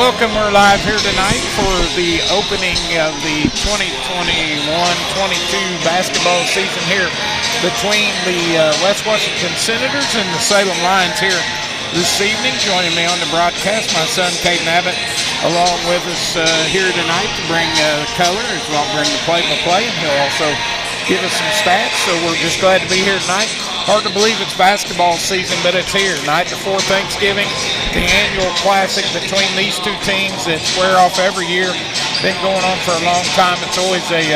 welcome. We're live here tonight for the opening of the 2021-22 basketball season here between the West Washington Senators and the Salem Lions here this evening. Joining me on the broadcast, my son, Caden Abbott, along with us here tonight to bring color as well, bring the play-by-play. He'll also give us some stats, so we're just glad to be here tonight. Hard to believe it's basketball season, but it's here. Night before Thanksgiving, the annual classic between these two teams that square off every year. Been going on for a long time. It's always a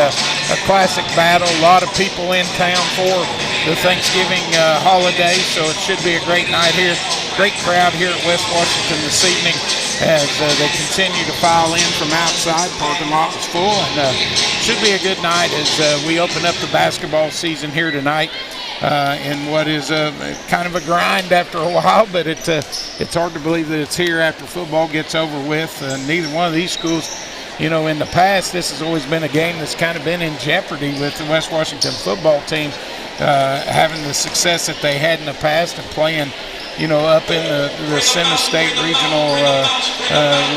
classic battle. A lot of people in town for the Thanksgiving holiday, so it should be a great night here. Great crowd here at West Washington this evening as they continue to file in from outside. Parking lot was full, and should be a good night as we open up the basketball season here tonight. In what is kind of a grind after a while, but it's hard to believe that it's here after football gets over with. Neither one of these schools, in the past, this has always been a game that's kind of been in jeopardy with the West Washington football team having the success that they had in the past and playing, up in the semi-state regional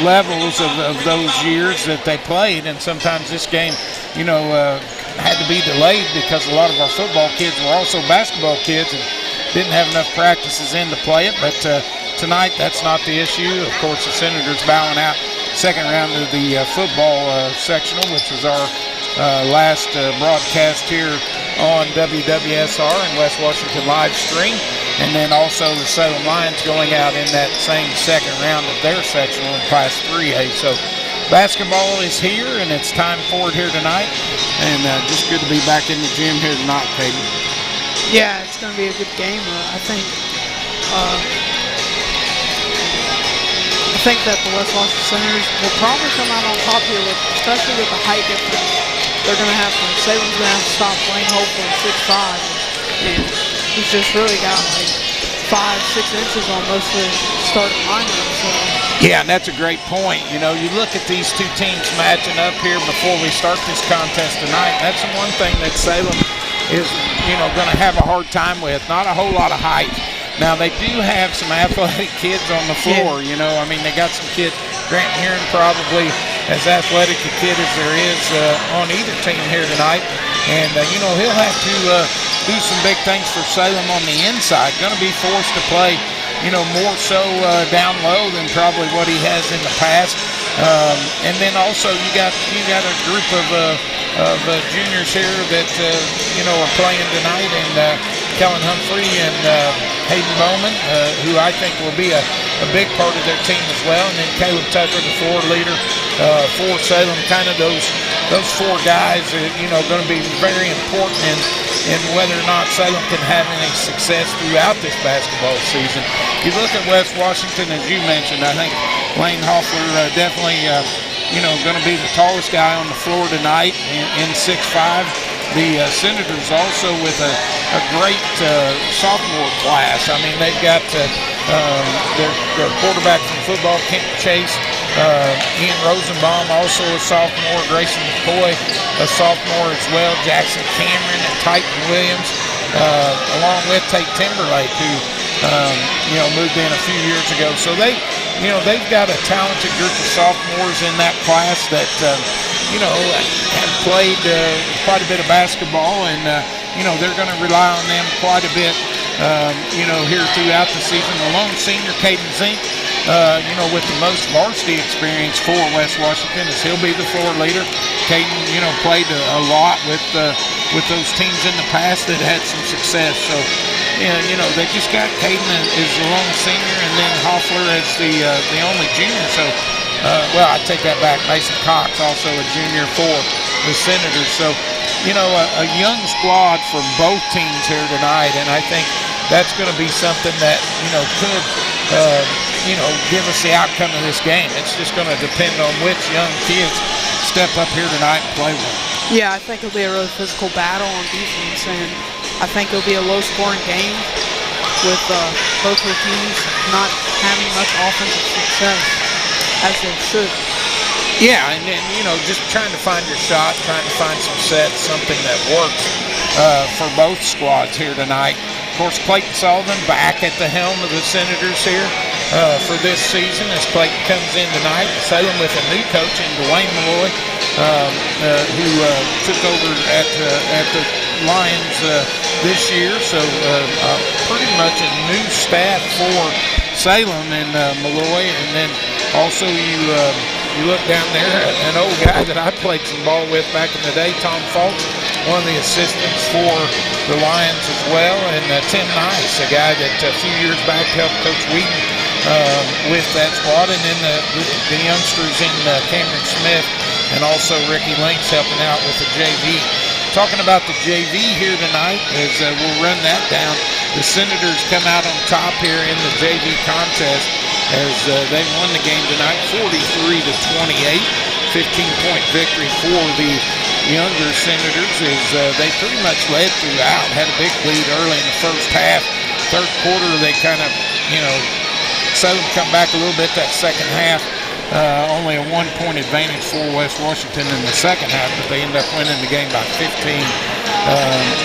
levels of those years that they played. And sometimes this game, had to be delayed because a lot of our football kids were also basketball kids and didn't have enough practices in to play it. But tonight, that's not the issue. Of course, the Senators bowing out second round of the football sectional, which was our last broadcast here on WWSR and West Washington Livestream. And then also the Salem Lions going out in that same second round of their sectional in Class 3A. So basketball is here, and it's time for it here tonight. And just good to be back in the gym here tonight, Peggy. Yeah, it's going to be a good game. I think that the West Washington Senators will probably come out on top here, especially with the height difference. They're going to have to, Salem's going to have to stop Wayne Hopeful at 6'5", and he's just really got like 5-6 inches on most of the starting lineup. So. Yeah, and that's a great point. You look at these two teams matching up here before we start this contest tonight. That's the one thing that Salem is, going to have a hard time with. Not a whole lot of height. Now, they do have some athletic kids on the floor, yeah. They got some kids. Grant Heron probably as athletic a kid as there is on either team here tonight. And, he'll have to do some big things for Salem on the inside. Going to be forced to play, more so down low than probably what he has in the past. And then also you got a group of juniors here that, are playing tonight. And Kellen Humphrey and Hayden Bowman, who I think will be a big part of their team as well. And then Caleb Tucker, the floor leader for Salem. Kind of those four guys are, going to be very important in whether or not Salem can have any success throughout this basketball season. You look at West Washington, as you mentioned, I think Lane Hoffler definitely, going to be the tallest guy on the floor tonight in 6'5". The Senators also with a great sophomore class. They've got their quarterback from football, Kent Chase, Ian Rosenbaum, also a sophomore, Grayson McCoy, a sophomore as well, Jackson Cameron and Titan Williams, along with Tate Timberlake, who moved in a few years ago. So they've got a talented group of sophomores in that class that have played quite a bit of basketball, and they're going to rely on them quite a bit here throughout the season. The lone senior, Caden Zink, with the most varsity experience for West Washington, as he'll be the floor leader. Caden, played a lot with those teams in the past that had some success. So, they just got Caden as the lone senior, and then Hoffler as the only junior. So, I take that back. Mason Cox, also a junior for the Senators. So, a young squad from both teams here tonight, and I think that's going to be something that, could, give us the outcome of this game. It's just going to depend on which young kids step up here tonight and play well. Yeah, I think it'll be a really physical battle on defense, and I think it'll be a low-scoring game with both of the teams not having much offensive success as they should. Yeah, and then, just trying to find your shot, trying to find some sets, something that works for both squads here tonight. Of course, Clayton Sullivan back at the helm of the Senators here. for this season as Clayton comes in tonight. Salem with a new coach in Dwayne Malloy, who took over at the Lions this year. So pretty much a new staff for Salem and Malloy. And then also you look down there, an old guy that I played some ball with back in the day, Tom Fultz, one of the assistants for the Lions as well, and Tim Nice, a guy that a few years back helped Coach Wheaton with that squad, and then the youngsters in Cameron Smith and also Ricky Links helping out with the JV. Talking about the JV here tonight, as we'll run that down, the Senators come out on top here in the JV contest as they won the game tonight 43-28, 15-point victory for the younger Senators as they pretty much led throughout, had a big lead early in the first half. Third quarter, they kind of, Salem come back a little bit that second half. Only a 1-point advantage for West Washington in the second half, but they end up winning the game by 15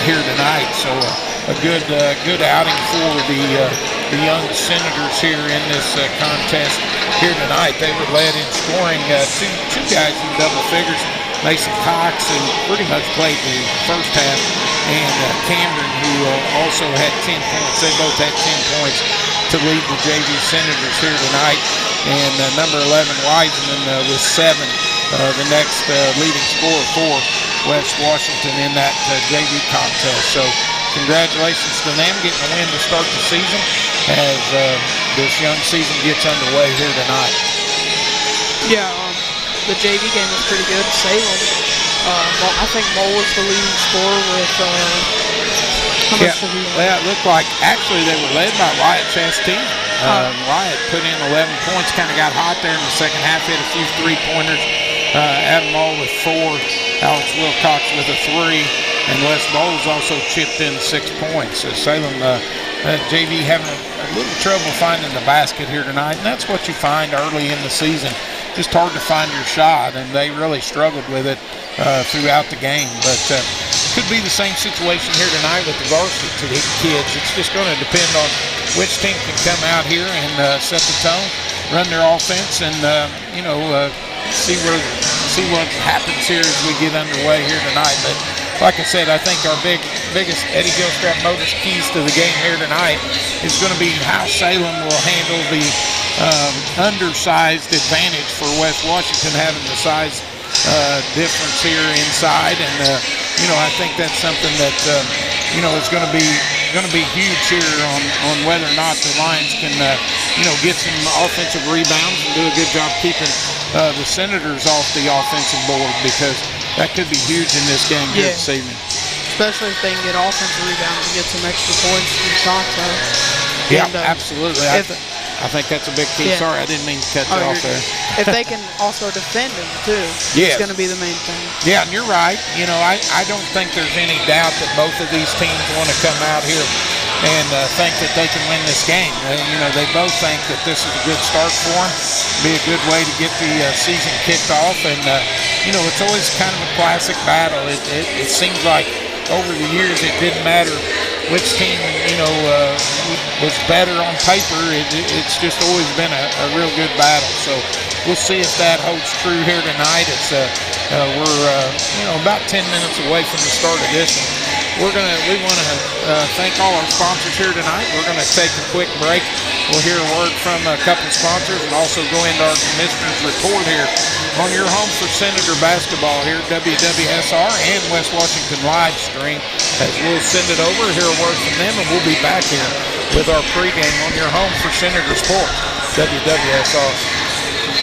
here tonight. So a good outing for the young Senators here in this contest here tonight. They were led in scoring two guys in double figures. Mason Cox, who pretty much played the first half, and Cameron, who also had 10 points. They both had 10 points to lead the JV Senators here tonight. And number 11, Wiseman, with 7, the next leading scorer for West Washington in that JV contest. So congratulations to them getting a win to start the season as this young season gets underway here tonight. Yeah, the JV game was pretty good. Salem, I think Mole was the leading scorer with how much did he win? Well, it looked like actually they were led by Wyatt Chastain. Wyatt put in 11 points, kind of got hot there in the second half, hit a few three-pointers. Adam Mole with 4, Alex Wilcox with a 3, and Wes Bowles also chipped in 6 points. So Salem JV having a little trouble finding the basket here tonight, and that's what you find early in the season. Just hard to find your shot, and they really struggled with it throughout the game. But could be the same situation here tonight with the varsity kids. It's just going to depend on which team can come out here and set the tone, run their offense, and see what happens here as we get underway here tonight. But like I said, I think our biggest Eddie Gilstrap Motors keys to the game here tonight is going to be how Salem will handle the undersized advantage for West Washington, having the size difference here inside. And I think that's something that is going to be huge here on whether or not the Lions can get some offensive rebounds and do a good job keeping the Senators off the offensive board, because that could be huge in this game here this evening. Especially if they can get offensive rebounds and get some extra points and shots out. Yeah, absolutely. I think that's a big key. Yeah. Sorry, I didn't mean to cut you off there. If they can also defend them too, it's going to be the main thing. Yeah, and you're right. I don't think there's any doubt that both of these teams want to come out here and think that they can win this game. They both think that this is a good start for them, be a good way to get the season kicked off. And, it's always kind of a classic battle. It seems like over the years it didn't matter which team, was better on paper. It's just always been a real good battle. So we'll see if that holds true here tonight. It's we're about 10 minutes away from the start of this one. We want to thank all our sponsors here tonight. We're going to take a quick break. We'll hear a word from a couple sponsors and also go into our commissioner's report here on your home for Senator basketball here, WWSR and West Washington Livestream. As we'll send it over, hear a word from them, and we'll be back here with our pregame on your home for Senator Sports, WWSR.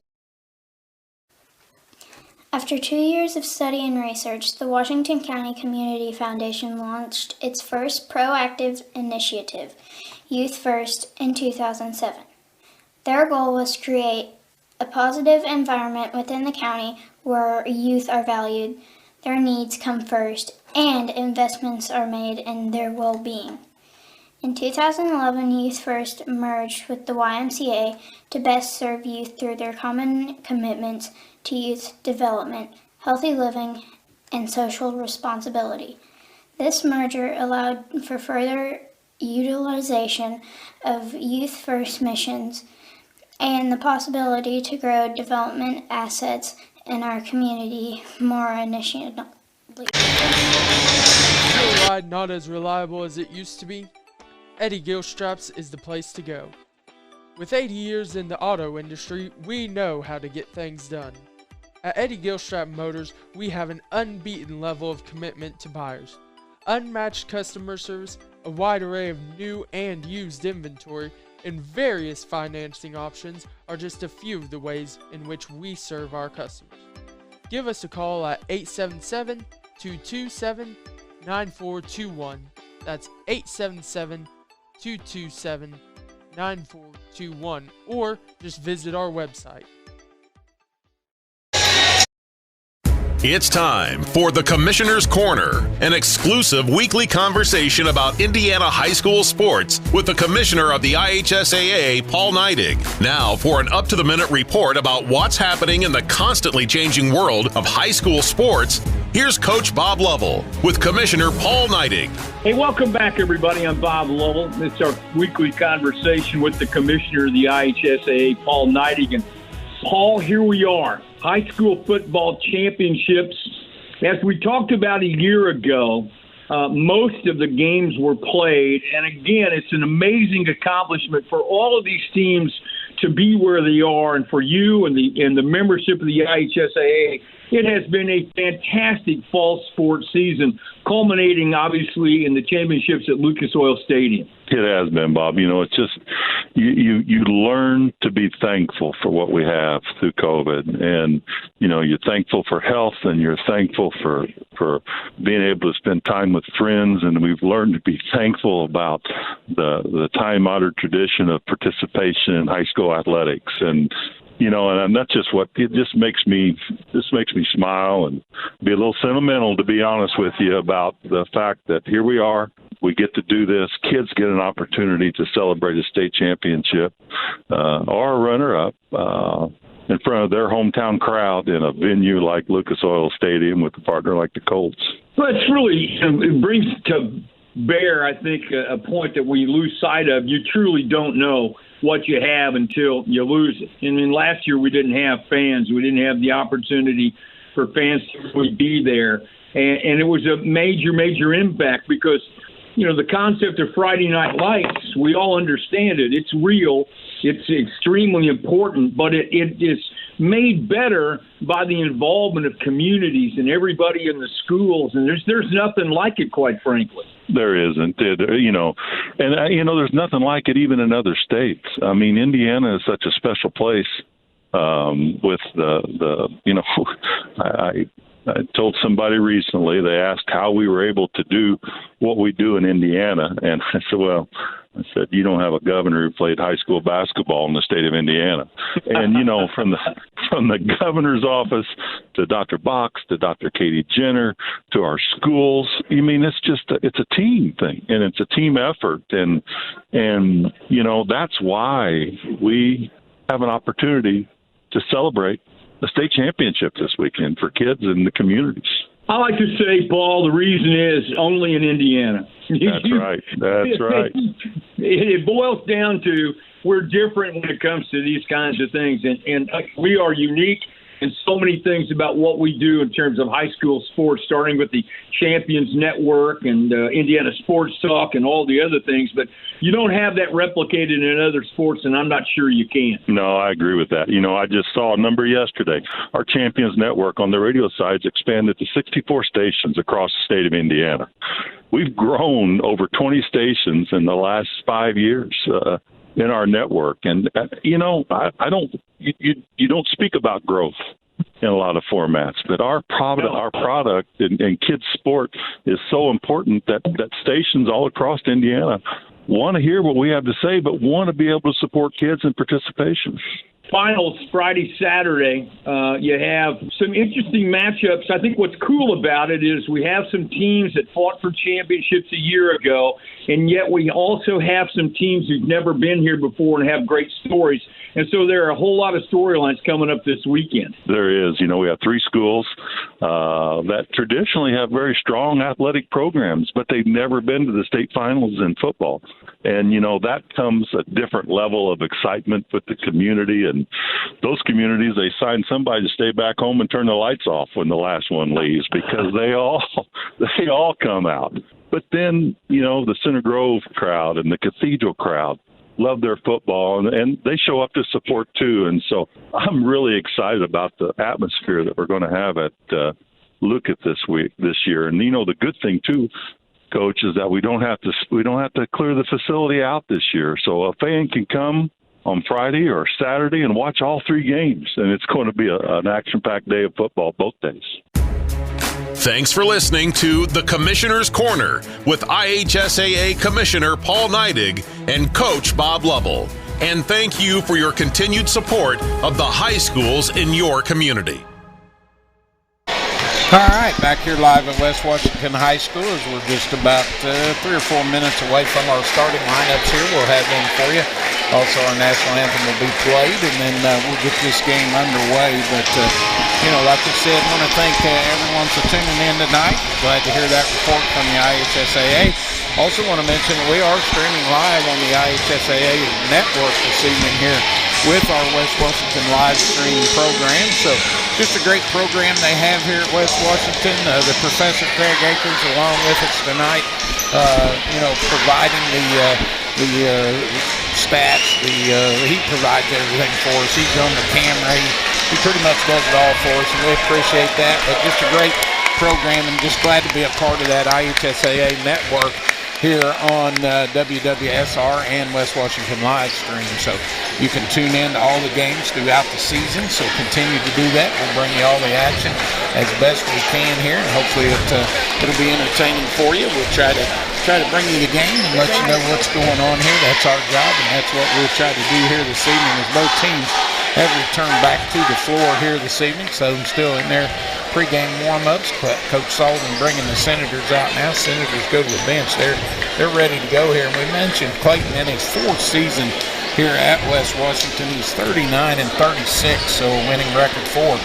After 2 years of study and research, the Washington County Community Foundation launched its first proactive initiative, Youth First, in 2007. Their goal was to create a positive environment within the county where youth are valued, their needs come first, and investments are made in their well-being. In 2011, Youth First merged with the YMCA to best serve youth through their common commitments to youth development, healthy living, and social responsibility. This merger allowed for further utilization of Youth First missions and the possibility to grow development assets in our community more initiatively. Still a ride not as reliable as it used to be? Eddie Gilstraps is the place to go. With 80 years in the auto industry, we know how to get things done. At Eddie Gilstrap Motors, we have an unbeaten level of commitment to buyers, unmatched customer service, a wide array of new and used inventory, and various financing options are just a few of the ways in which we serve our customers. Give us a call at 877-227-9421. That's 877-227-9421, or just visit our website. It's time for the Commissioner's Corner, an exclusive weekly conversation about Indiana high school sports with the Commissioner of the IHSAA, Paul Neidig. Now for an up-to-the-minute report about what's happening in the constantly changing world of high school sports, here's Coach Bob Lovell with Commissioner Paul Neidig. Hey, welcome back, everybody. I'm Bob Lovell. It's our weekly conversation with the Commissioner of the IHSAA, Paul Neidig. And Paul, here we are. High school football championships. As we talked about a year ago, most of the games were played. And again, it's an amazing accomplishment for all of these teams to be where they are, and for you and the membership of the IHSAA. It has been a fantastic fall sports season, culminating obviously in the championships at Lucas Oil Stadium. It has been, Bob. You know, it's just you learn to be thankful for what we have through COVID, and you know, you're thankful for health, and you're thankful for being able to spend time with friends, and we've learned to be thankful about the time-honored tradition of participation in high school athletics. And you know, and that's just what it just makes me smile and be a little sentimental, to be honest with you, about the fact that here we are. We get to do this. Kids get an opportunity to celebrate a state championship or a runner-up in front of their hometown crowd in a venue like Lucas Oil Stadium with a partner like the Colts. Well, it's really, it brings to bear, I think, a point that we lose sight of. You truly don't know what you have until you lose it. I mean, last year we didn't have fans. We didn't have the opportunity for fans to really be there. And it was a major impact because, you know, the concept of Friday Night Lights, we all understand it. It's real. It's extremely important, but it is made better by the involvement of communities and everybody in the schools. And there's nothing like it, quite frankly. There isn't, you know, and you know, there's nothing like it even in other states. I mean, Indiana is such a special place with the you know, I told somebody recently, they asked how we were able to do what we do in Indiana, and I said, well, you don't have a governor who played high school basketball in the state of Indiana. And, you know, from the governor's office to Dr. Box to Dr. Katie Jenner to our schools, I mean, it's a team thing, and it's a team effort. And you know, that's why we have an opportunity to celebrate the state championship this weekend for kids in the communities. I like to say, Paul, the reason is only in Indiana. That's right. That's right. It boils down to we're different when it comes to these kinds of things, and we are unique in so many things about what we do in terms of high school sports, starting with the Champions Network and Indiana Sports Talk and all the other things. But you don't have that replicated in other sports, and I'm not sure you can. No, I agree with that. You know, I just saw a number yesterday. Our Champions Network on the radio side's expanded to 64 stations across the state of Indiana. We've grown over 20 stations in the last 5 years in our network. And, you know, you don't speak about growth in a lot of formats, but our product in kids sport is so important that stations all across Indiana want to hear what we have to say, but want to be able to support kids in participation. finals Friday, Saturday. You have some interesting matchups. I think what's cool about it is we have some teams that fought for championships a year ago, and yet we also have some teams who've never been here before and have great stories. And so there are a whole lot of storylines coming up this weekend. There is. We have 3 schools that traditionally have very strong athletic programs, but they've never been to the state finals in football. And, that comes a different level of excitement with the community. And those communities, they sign somebody to stay back home and turn the lights off when the last one leaves because they all come out. But then, the Center Grove crowd and the Cathedral crowd love their football, and they show up to support too. And so I'm really excited about the atmosphere that we're going to have at Luckett this year. And the good thing too, Coach, is that we don't have to clear the facility out this year. So a fan can come on Friday or Saturday and watch all 3 games, and it's going to be an action-packed day of football both days. Thanks for listening to The Commissioner's Corner with IHSAA Commissioner Paul Neidig and Coach Bob Lovell. And thank you for your continued support of the high schools in your community. All right, back here live at West Washington High School as we're just about 3 or 4 minutes away from our starting lineups here. We'll have them for you. Also, our national anthem will be played, and then we'll get this game underway. But, like I said, I want to thank everyone for tuning in tonight. Glad to hear that report from the IHSAA. Also want to mention that we are streaming live on the IHSAA network this evening here with our West Washington Livestream program. So just a great program they have here at West Washington. The Professor Craig Akers along with us tonight, providing the stats. He provides everything for us. He's on the camera. He pretty much does it all for us, and we appreciate that. But just a great program, and just glad to be a part of that IHSAA network here on WWSR and West Washington Livestream. So you can tune in to all the games throughout the season. So continue to do that. We'll bring you all the action as best we can here, and hopefully it'll be entertaining for you. We'll try to bring you the game and let you know what's going on here. That's our job, and that's what we'll try to do here this evening as both teams have returned back to the floor here this evening. So I'm still in there pregame warm-ups, but Coach Sullivan bringing the Senators out now. Senators go to the bench. They're ready to go here. And we mentioned Clayton in his 4th season here at West Washington. He's 39-36, so a winning record for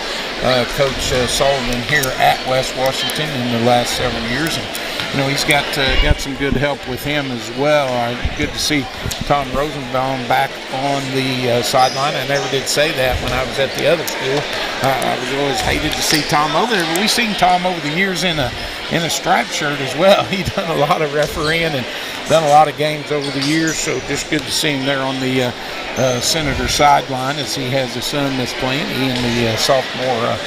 Coach Sullivan here at West Washington in the last several years. And he's got some good help with him as well. Good to see Tom Rosenbaum back on the sideline. I never did say that when I was at the other school. I was always hated to see Tom over there, but we've seen Tom over the years in a striped shirt as well. He's done a lot of refereeing and done a lot of games over the years, so just good to see him there on the Senator sideline as he has a son that's playing. He and the sophomore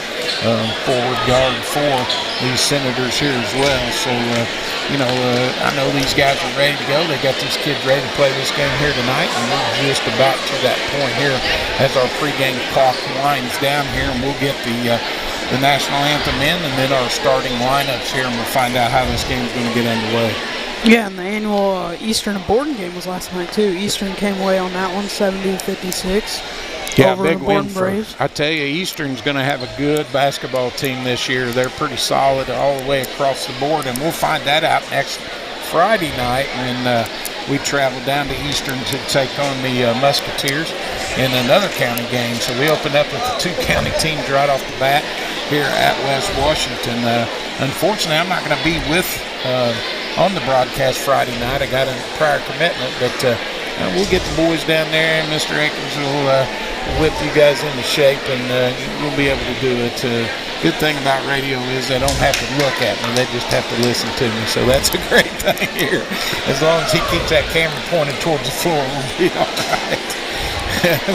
forward guard for these Senators here as well. So, I know these guys are ready to go. They got these kids ready to play this game here tonight, and we're just about to that point here as our pregame clock winds down here, and we'll get the national anthem in and then our starting lineups here, and we'll find out how this game is going to get underway. Yeah, and the annual Eastern and Borden game was last night too. Eastern came away on that one, 70-56. Yeah, over big the win Borden for. Braves. I tell you, Eastern's going to have a good basketball team this year. They're pretty solid all the way across the board, and we'll find that out next Friday night when we travel down to Eastern to take on the Musketeers in another county game. So we open up with the 2 county teams right off the bat here at West Washington. Unfortunately, I'm not going to be with on the broadcast Friday night. I got a prior commitment, but we'll get the boys down there, and Mr. Akers will whip you guys into shape, and we'll be able to do it. Good thing about radio is they don't have to look at me. They just have to listen to me. So that's a great thing here. As long as he keeps that camera pointed towards the floor, we'll be all right.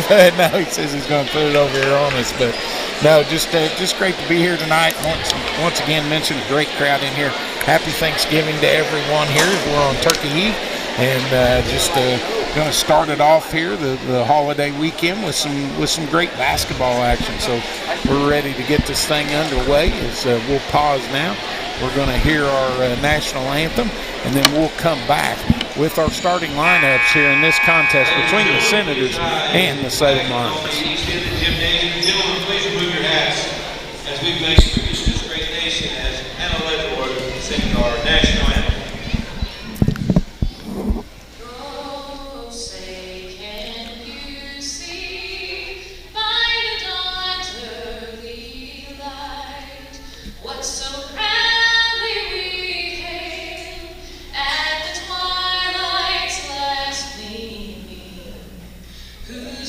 But now he says he's going to put it over here on us. But no, just great to be here tonight. Once again, mentioned a great crowd in here. Happy Thanksgiving to everyone here. We're on Turkey Eve, and just going to start it off here, the holiday weekend, with some great basketball action. So we're ready to get this thing underway. We'll pause now. We're going to hear our national anthem, and then we'll come back with our starting lineups here in this contest between the Senators and the Salem Lions. Gentlemen, please remove your hats as we make tribute to this great nation as Hannah Ledford sings our national anthem.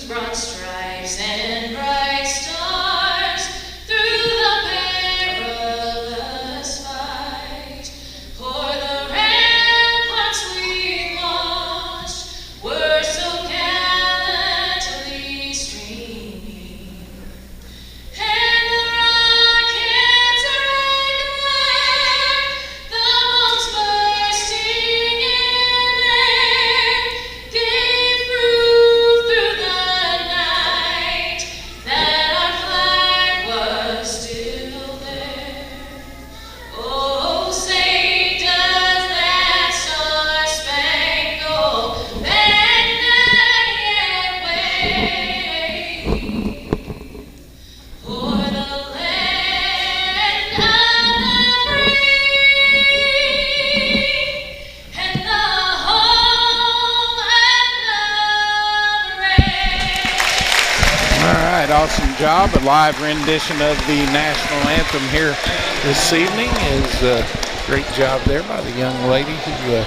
Broad stripes and bright stars through the perilous fight. For the ramparts we watched were so gallantly streaming, and the rockets rang away, the bombs bursting in air gave proof through the night that our flag was still there. Oh, say does that star-spangled banner yet wave for the land of the free and the home and the brave? All right, awesome job. A live rendition of the national anthem here this evening is a great job there by the young lady who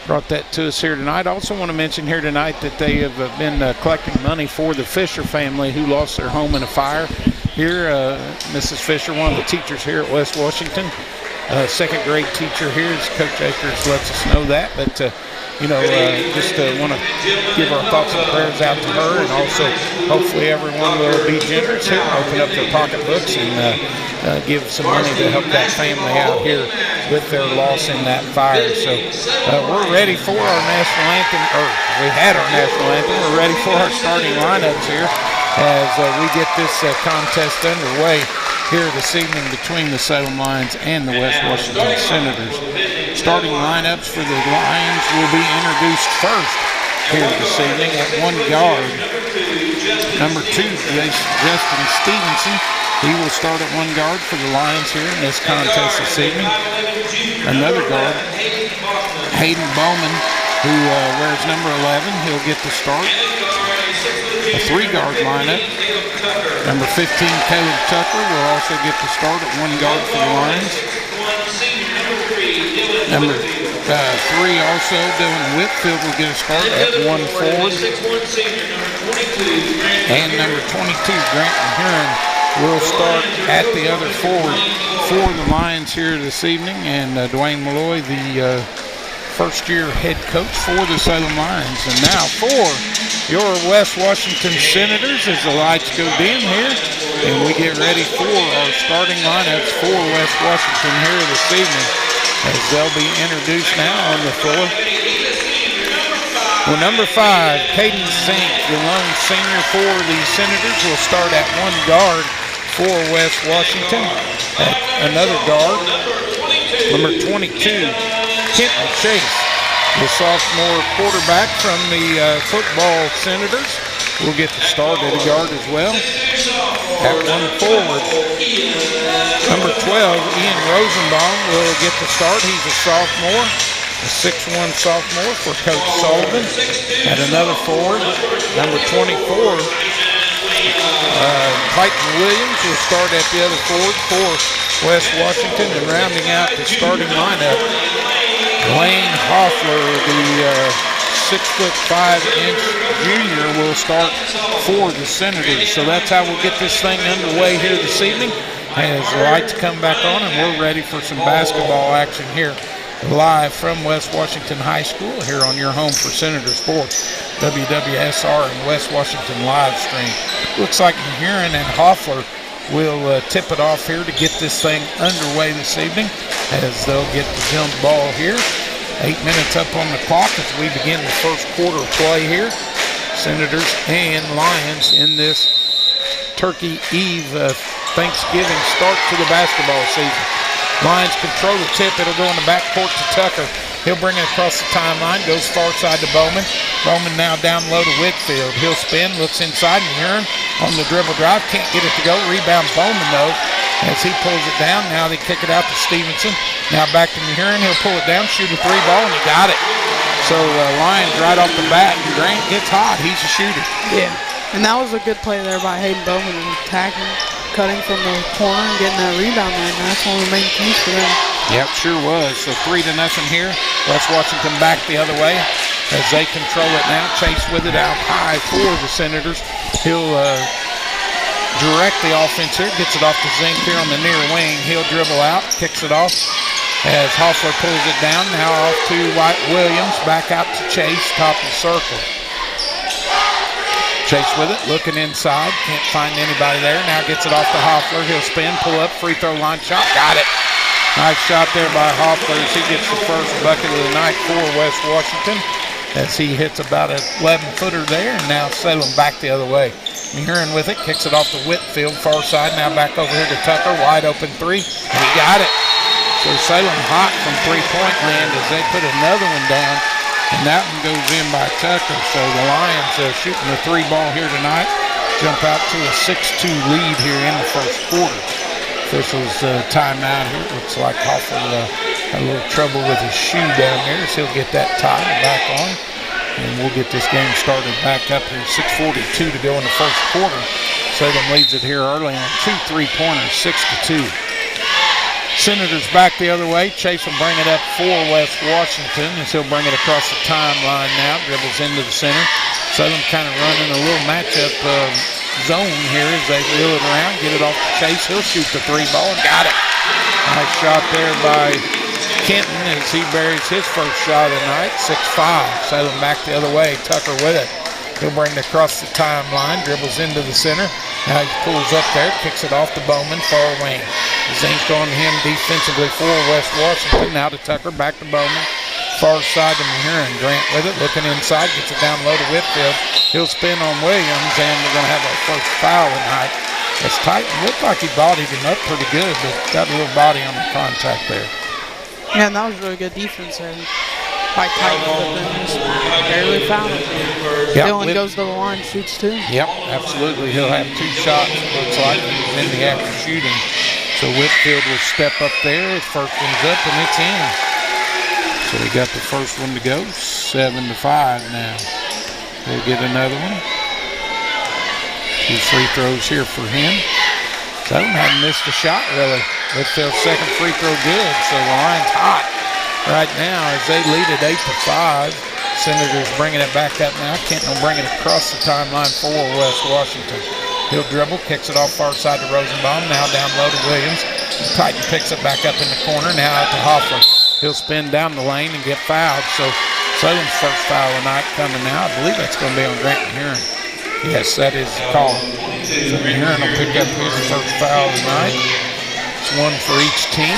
brought that to us here tonight. Also want to mention here tonight that they have been collecting money for the Fisher family who lost their home in a fire. Here, Mrs. Fisher, one of the teachers here at West Washington, second grade teacher here, as Coach Akers lets us know that. But just want to give our thoughts and prayers out to her, and also hopefully everyone will be generous here, open up their pocketbooks and give some money to help that family out here with their loss in that fire. So we're ready for our national anthem, or we had our national anthem. We're ready for our starting lineups here as we get this contest underway here this evening between the Salem Lions and the West Washington Senators. Starting lineups for the Lions will be introduced first here this evening at one guard. Number 2, Justin Stevenson. He will start at one guard for the Lions here in this contest this evening. Another guard, Hayden Bowman, who wears number 11. He'll get the start. A 3-guard lineup. Number 15, Caleb Tucker, will also get the start at one guard for the Lions. Number 3 also, Dylan Whitfield, will get a start at one forward. And number 22, Grant Heron, will start at the other forward for the Lions here this evening. And Dwayne Malloy, the first-year head coach for the Salem Lions. And now for your West Washington Senators as the lights go dim here, and we get ready for our starting lineups for West Washington here this evening, as they'll be introduced now on the floor. Well, number 5, Caden Sink, the lone senior for the Senators, will start at one guard for West Washington. At another guard, number 22, Kenton Chase, the sophomore quarterback from the football Senators, will get the start at a guard as well. At one forward, number 12, Ian Rosenbaum, will get the start. He's a sophomore, a 6'1 sophomore for Coach Sullivan. At another forward, number 24, Clayton Williams will start at the other forward for West Washington. And rounding out the starting lineup, Lane Hoffler, the 6'5" junior, will start for the Senators. So that's how we'll get this thing underway here this evening as the lights come back on, and we're ready for some basketball action here live from West Washington High School here on your home for Senator Sports, WWSR and West Washington Livestream. Looks like Heron and Hoffler will tip it off here to get this thing underway this evening, as they'll get the jump ball here. 8 minutes up on the clock as we begin the first quarter of play here. Senators and Lions in this Turkey Eve Thanksgiving start to the basketball season. Lions control the tip. It'll go in the backcourt to Tucker. He'll bring it across the timeline, goes far side to Bowman. Bowman now down low to Whitfield. He'll spin, looks inside, and Heron on the dribble drive. Can't get it to go. Rebound Bowman, though, as he pulls it down. Now they kick it out to Stevenson. Now back to Heron. He'll pull it down, shoot a three ball, and he got it. So Lions right off the bat. Grant gets hot. He's a shooter. Yeah. And that was a good play there by Hayden Bowman and attacking, cutting from the corner and getting that rebound there. And that's one of the main keys for them. Yep, sure was. So 3-0 here. West Washington back the other way as they control it now. Chase with it out high for the Senators. He'll direct the offense here. Gets it off to Zink here on the near wing. He'll dribble out, kicks it off as Hoffler pulls it down. Now off to White Williams. Back out to Chase, top of the circle. Chase with it, looking inside. Can't find anybody there. Now gets it off to Hoffler. He'll spin, pull up, free throw line shot. Got it. Nice shot there by Hoffler as he gets the first bucket of the night for West Washington as he hits about an 11-footer there. And now Salem back the other way. Heron with it, kicks it off to Whitfield, far side. Now back over here to Tucker. Wide open three. And he got it. So Salem hot from three-point land as they put another one down. And that one goes in by Tucker. So the Lions shooting the three ball here tonight. Jump out to a 6-2 lead here in the first quarter. Officials timeout here. Looks like Hoffler had a little trouble with his shoe down there. So he'll get that tied back on. And we'll get this game started back up here. 6:42 to go in the first quarter. Salem leads it here early on 2 3-pointers, 6-2. Senators back the other way. Chase will bring it up for West Washington as he'll bring it across the timeline now. Dribbles into the center. Salem kind of running a little matchup zone here as they wheel it around. Get it off to Chase. He'll shoot the three ball and got it. Nice shot there by Kenton as he buries his first shot of the night. 6-5. Salem back the other way. Tucker with it. He'll bring it across the timeline. Dribbles into the center. Now he pulls up there. Kicks it off to Bowman. Far wing. Zink on him defensively for West Washington. Now to Tucker. Back to Bowman. Far side to Mahurin. Grant with it. Looking inside. Gets it down low to Whitfield. He'll spin on Williams. And we're going to have our first foul tonight. As Titan looked like he bodied him up pretty good. But got a little body on the contact there. Yeah, and that was really good defense there by Titan, but then just barely fouled him. Yep, Dylan goes to the line, shoots two. Yep, absolutely. He'll have two shots, it looks like, in the act of shooting. So Whitfield will step up there. His first one's up, and it's in. So we got the first one to go, 7-5 now. We'll get another one. 2 free throws here for him. Salem hadn't missed a shot, really. Whitfield's second free throw good, so the Lions hot right now as they lead at 8-5. Senators bringing it back up now. Kenton will bring it across the timeline for West Washington. He'll dribble, kicks it off far side to Rosenbaum. Now down low to Williams. Titan picks it back up in the corner. Now out to Hoffler. He'll spin down the lane and get fouled. So Salem's first foul of the night coming now. I believe that's going to be on Grant Heron. Yes, that is the call. So Heron will pick up his first foul of the night. It's one for each team.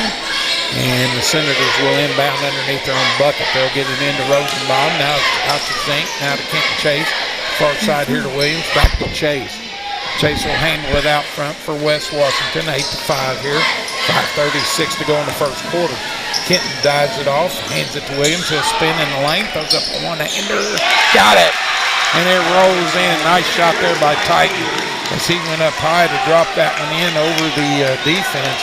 And the Senators will inbound underneath their own bucket. They'll get it into Rosenbaum. Now out to Zink. Now to Kenton Chase. Far side here to Williams. Back to Chase. Chase will handle it out front for West Washington. 8-5 here. 5:36 to go in the first quarter. Kenton dives it off. Hands it to Williams. He'll spin in the lane. Throws up a one-hander. Got it. And it rolls in. Nice shot there by Titan as he went up high to drop that one in over the defense.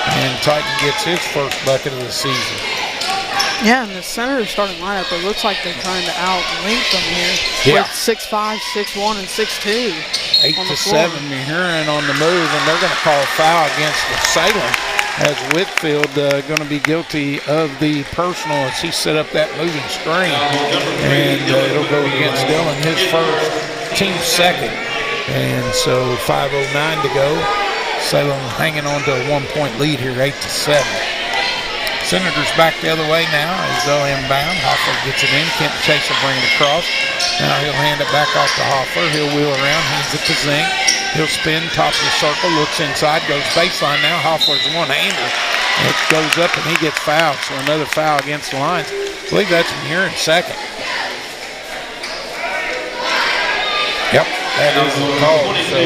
And Titan gets his first bucket of the season. Yeah, and the Senators starting lineup, it looks like they're trying to out-link them here with 6'5", 6'1", and 6'2". 8-7, Mahurin on the move, and they're going to call a foul against the Salem as Whitfield going to be guilty of the personal as he set up that moving screen. And it'll go against Dillon, his first, team's second. And so 5:09 to go. Salem hanging on to a 1-point lead here, 8-7. Senators back the other way now as they'll inbound. Hoffler gets it in. Kenton Chase will bring it across. Now he'll hand it back off to Hoffler. He'll wheel around, hands it to Zink. He'll spin, top of the circle, looks inside, goes baseline now. Hoffler's one-hander. It goes up and he gets fouled, so another foul against the Lions. I believe that's here in second. Yep, that is the call. So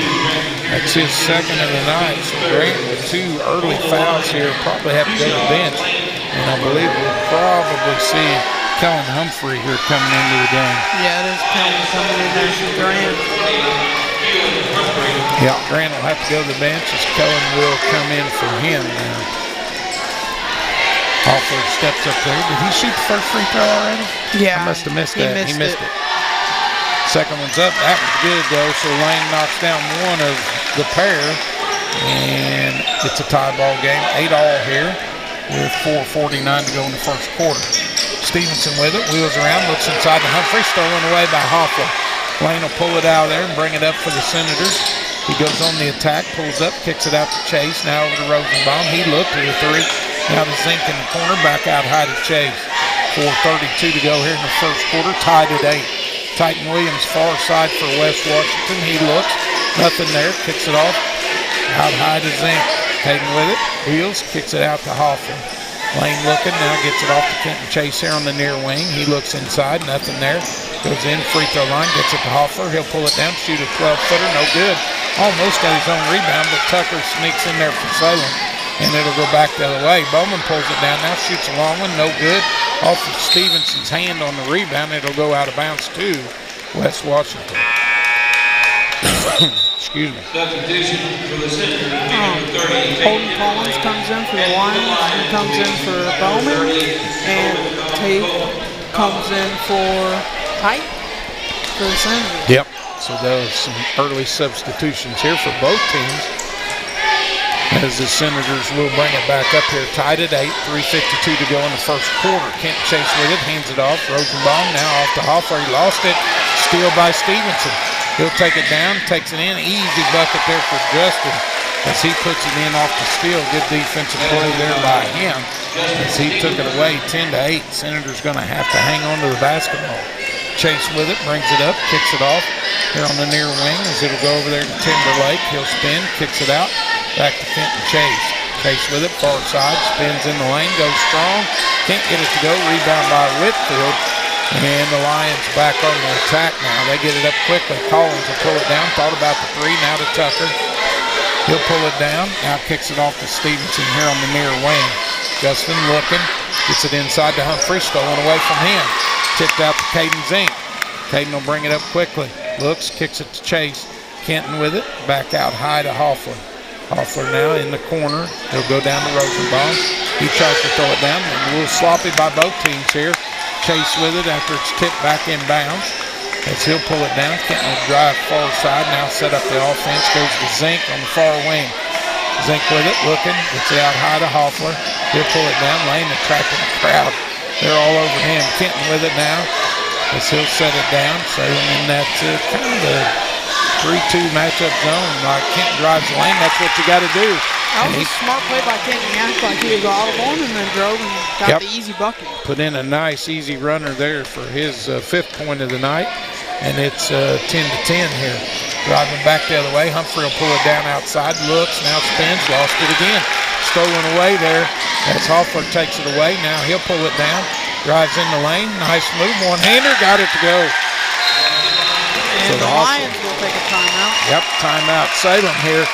that's his second of the night. So Grant with 2 early fouls here probably have to go to the bench. And I believe we'll probably see Kellen Humphrey here coming into the game. Yeah, it is Kellen coming in there for Grant. Yeah, Grant will have to go to the bench as Kellen will come in for him now. Hoffler steps up there. Did he shoot the first free throw already? Yeah. I must have missed he that. Missed he missed it. Second one's up. That was good, though. So Lane knocks down one of the pair. And it's a tie ball game. 8-all here with 4:49 to go in the first quarter. Stevenson with it. Wheels around. Looks inside to Humphrey. Stolen away by Hoffler. Lane will pull it out of there and bring it up for the Senators. He goes on the attack. Pulls up. Kicks it out to Chase. Now over to Rosenbaum. He looked at the 3. Now to Zink in the corner. Back out high to Chase. 4:32 to go here in the first quarter. Tied at 8. Titan Williams far side for West Washington. He looks. Nothing there. Kicks it off. Out high to Zink. Hayden with it. Wheels. Kicks it out to Hoffman. Lane looking. Now gets it off to Kenton Chase here on the near wing. He looks inside. Nothing there. Goes in. Free throw line. Gets it to Hoffler. He'll pull it down. Shoot a 12-footer. No good. Almost got his own rebound, but Tucker sneaks in there for Salem. And it'll go back the other way. Bowman pulls it down. Now shoots a long one. No good. Off of Stevenson's hand on the rebound. It'll go out of bounds to West Washington. Excuse me. Substitution for the Senators, number 30. Holden Collins comes in for the Lions. He comes in for Bowman. And Tate comes in for Height for the Senators. Yep. So there's some early substitutions here for both teams. As the Senators will bring it back up here, tied at 8, 3:52 to go in the first quarter. Kent Chase with it, hands it off. Rosenbaum now off to Hoffler. He lost it. Steal by Stevenson. He'll take it down, takes it in. Easy bucket there for Justin as he puts it in off the steal. Good defensive play there by him as he took it away, 10-8. Senators going to have to hang on to the basketball. Chase with it, brings it up, kicks it off here on the near wing as it'll go over there to Timberlake. He'll spin, kicks it out. Back to Kenton Chase. Chase with it, far side, spins in the lane, goes strong. Can't get it to go. Rebound by Whitfield. And the Lions back on the attack now. They get it up quickly. Collins will pull it down. Thought about the 3. Now to Tucker. He'll pull it down. Now kicks it off to Stevenson here on the near wing. Justin looking. Gets it inside to Humphrey. Stolen away from him. Tipped out to Caden Zink. Caden will bring it up quickly. Looks, kicks it to Chase. Kenton with it. Back out high to Hoffler. Hoffler now in the corner. He'll go down to Rosenbaum. He tries to throw it down. A little sloppy by both teams here. Chase with it after it's tipped back in bounds. As he'll pull it down. Kenton will drive far side. Now set up the offense. Goes to Zink on the far wing. Zink with it. Looking. Gets it out high to Hoffler. He'll pull it down. Lane attracting the crowd. They're all over him. Kenton with it now. As he'll set it down. So in that kind of a 3-2 matchup zone. Like Kenton drives the lane. That's what you got to do. That was a smart play by Kenton. He acted like he was audible and then drove and got the easy bucket. Put in a nice, easy runner there for his 5th point of the night. And it's 10-10 here. Driving back the other way. Humphrey will pull it down outside. Looks, now spins, lost it again. Stolen away there as Hoffler takes it away. Now he'll pull it down. Drives in the lane. Nice move. One-hander. Got it to go. And the Lions will take a timeout. Yep, timeout. Salem here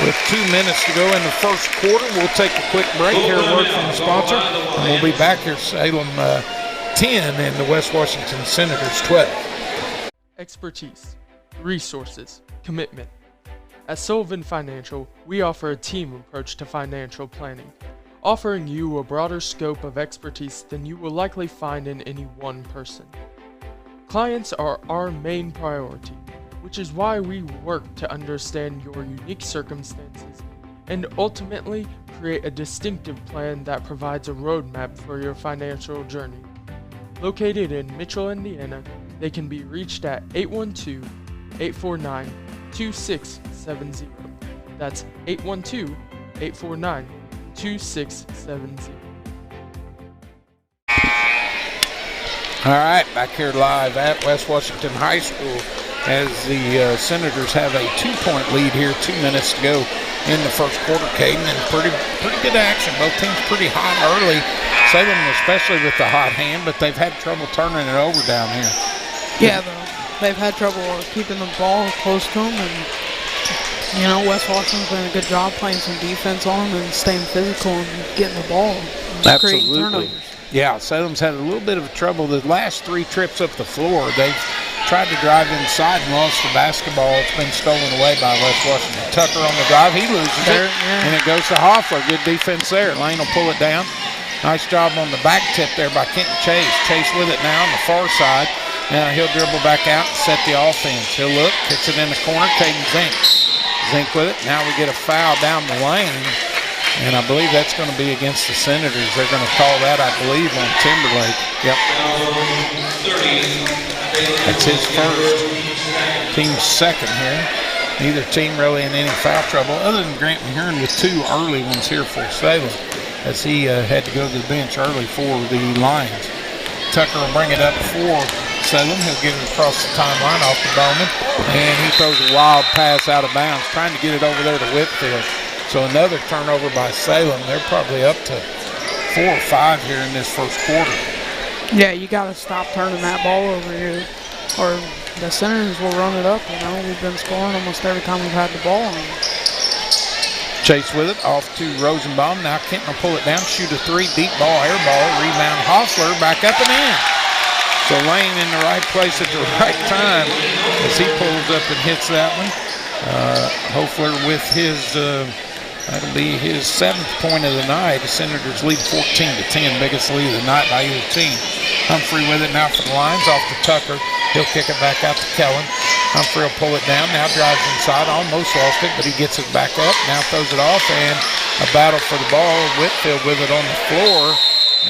with 2 minutes to go in the first quarter. We'll take a quick break here, a word from the sponsor, and we'll be back here. Salem 10 and the West Washington Senators 12. Expertise, resources, commitment. At Sullivan Financial, we offer a team approach to financial planning, offering you a broader scope of expertise than you will likely find in any one person. Clients are our main priority, which is why we work to understand your unique circumstances and ultimately create a distinctive plan that provides a roadmap for your financial journey. Located in Mitchell, Indiana, they can be reached at 812-849-2670. That's 812-849-2670. All right, back here live at West Washington High School. as the Senators have a 2-point lead here, 2 minutes to go in the first quarter, Caden, and pretty good action. Both teams pretty hot early. Salem especially with the hot hand, but they've had trouble turning it over down here. Yeah, they've had trouble keeping the ball close to them, and you know, West Washington's done a good job playing some defense on them and staying physical and getting the ball and creating turnovers. Yeah, Salem's had a little bit of trouble. The last 3 trips up the floor, they've tried to drive inside and lost the basketball. It's been stolen away by West Washington. Tucker on the drive, he loses it, and it goes to Hoffler. Good defense there. Lane will pull it down. Nice job on the back tip there by Kenton Chase. Chase with it now on the far side. Now he'll dribble back out and set the offense. He'll look, kicks it in the corner. Caden Zink. Zink with it. Now we get a foul down the lane. And I believe that's going to be against the Senators. They're going to call that, I believe, on Timberlake. Yep. That's his first. Team's second here. Neither team really in any foul trouble, other than Grant Hearn with 2 early ones here for Salem, as he had to go to the bench early for the Lions. Tucker will bring it up for Salem. He'll get it across the timeline off the Bowman, and he throws a wild pass out of bounds, trying to get it over there to Whitfield. So another turnover by Salem. They're probably up to 4 or 5 here in this first quarter. Yeah, you got to stop turning that ball over here, or the Senators will run it up. You know, we've been scoring almost every time we've had the ball. Chase with it, off to Rosenbaum. Now Kenton will pull it down, shoot a 3, deep ball, air ball, rebound. Hoffler back up and in. So Lane in the right place at the right time as he pulls up and hits that one. Hoffler with his, that'll be his 7th point of the night. The Senators lead 14-10, biggest lead of the night by either team. Humphrey with it now for the Lions, off to Tucker. He'll kick it back out to Kellen. Humphrey will pull it down, now drives inside, almost lost it, but he gets it back up, now throws it off, and a battle for the ball. Whitfield with it on the floor,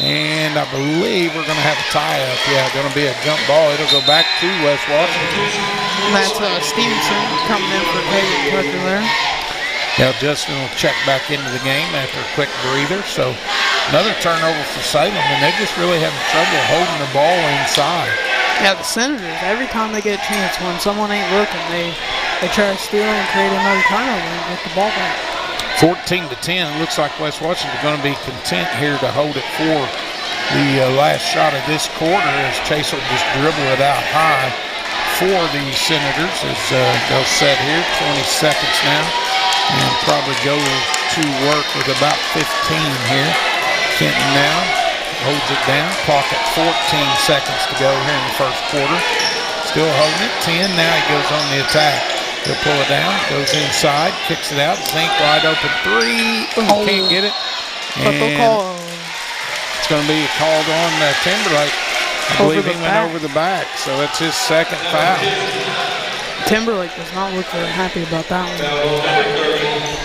and I believe we're going to have a tie-up. Yeah, going to be a jump ball. It'll go back to West Washington. And that's Stevenson coming in for David Tucker there. Now Justin will check back into the game after a quick breather. So another turnover for Salem, and they're just really having trouble holding the ball inside. Yeah, the Senators, every time they get a chance, when someone ain't looking, they try to steal and create another turnover and get the ball back. 14-10. It looks like West Washington's going to be content here to hold it for the last shot of this quarter, as Chase will just dribble it out high for the Senators as they'll set here. 20 seconds now, and probably go to work with about 15 here. Kenton now holds it down. Clock at 14 seconds to go here in the first quarter. Still holding it. 10. Now he goes on the attack. He'll pull it down. Goes inside. Kicks it out. Zink wide open 3. Ooh, can't get it. And it's going to be called on Timberlake. I believe he went over the back. So it's his second foul. Timberlake does not look very happy about that one.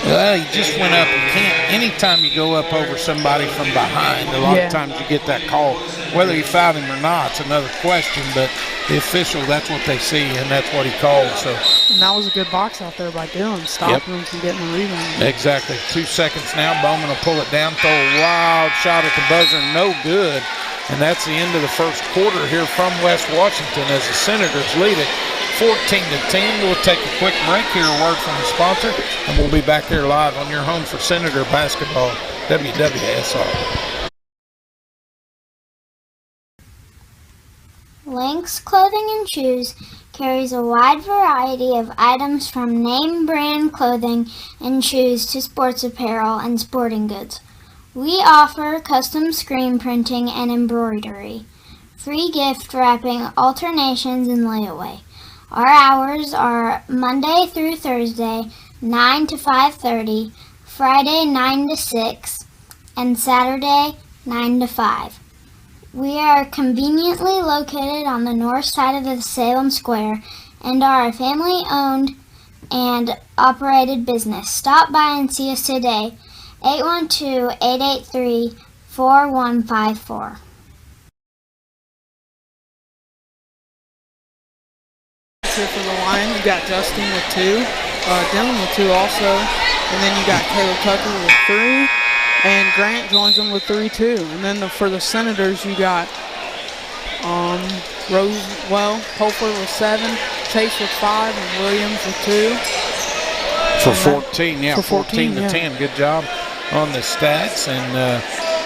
Well, he just went up. You can't, anytime you go up over somebody from behind, a lot of times you get that call. Whether he fouled him or not, it's another question, but the official, that's what they see, and that's what he called. So. And that was a good box out there by Dillon, stopping him from getting a rebound. Exactly. 2 seconds now. Bowman will pull it down, throw a wild shot at the buzzer, no good. And that's the end of the first quarter here from West Washington as the Senators lead it 14-10. We'll take a quick break here, a word from the sponsor, and we'll be back here live on your home for Senator Basketball, WWSR. Lynx Clothing and Shoes carries a wide variety of items from name brand clothing and shoes to sports apparel and sporting goods. We offer custom screen printing and embroidery, free gift wrapping, alternations, and layaway. Our hours are Monday through Thursday, 9 to 5:30, Friday 9 to 6, and Saturday 9 to 5. We are conveniently located on the north side of the Salem Square and are a family-owned and operated business. Stop by and see us today. 812-883-4154. Here for the Lions, you got Justin with 2, Dillon with 2 also, and then you got Caleb Tucker with 3, and Grant joins them with 3 too. And then for the Senators, you got Hoffler with 7, Chase with 5 and Williams with 2. For 14, yeah, For 14 to yeah. 10. Good job on the stats. And,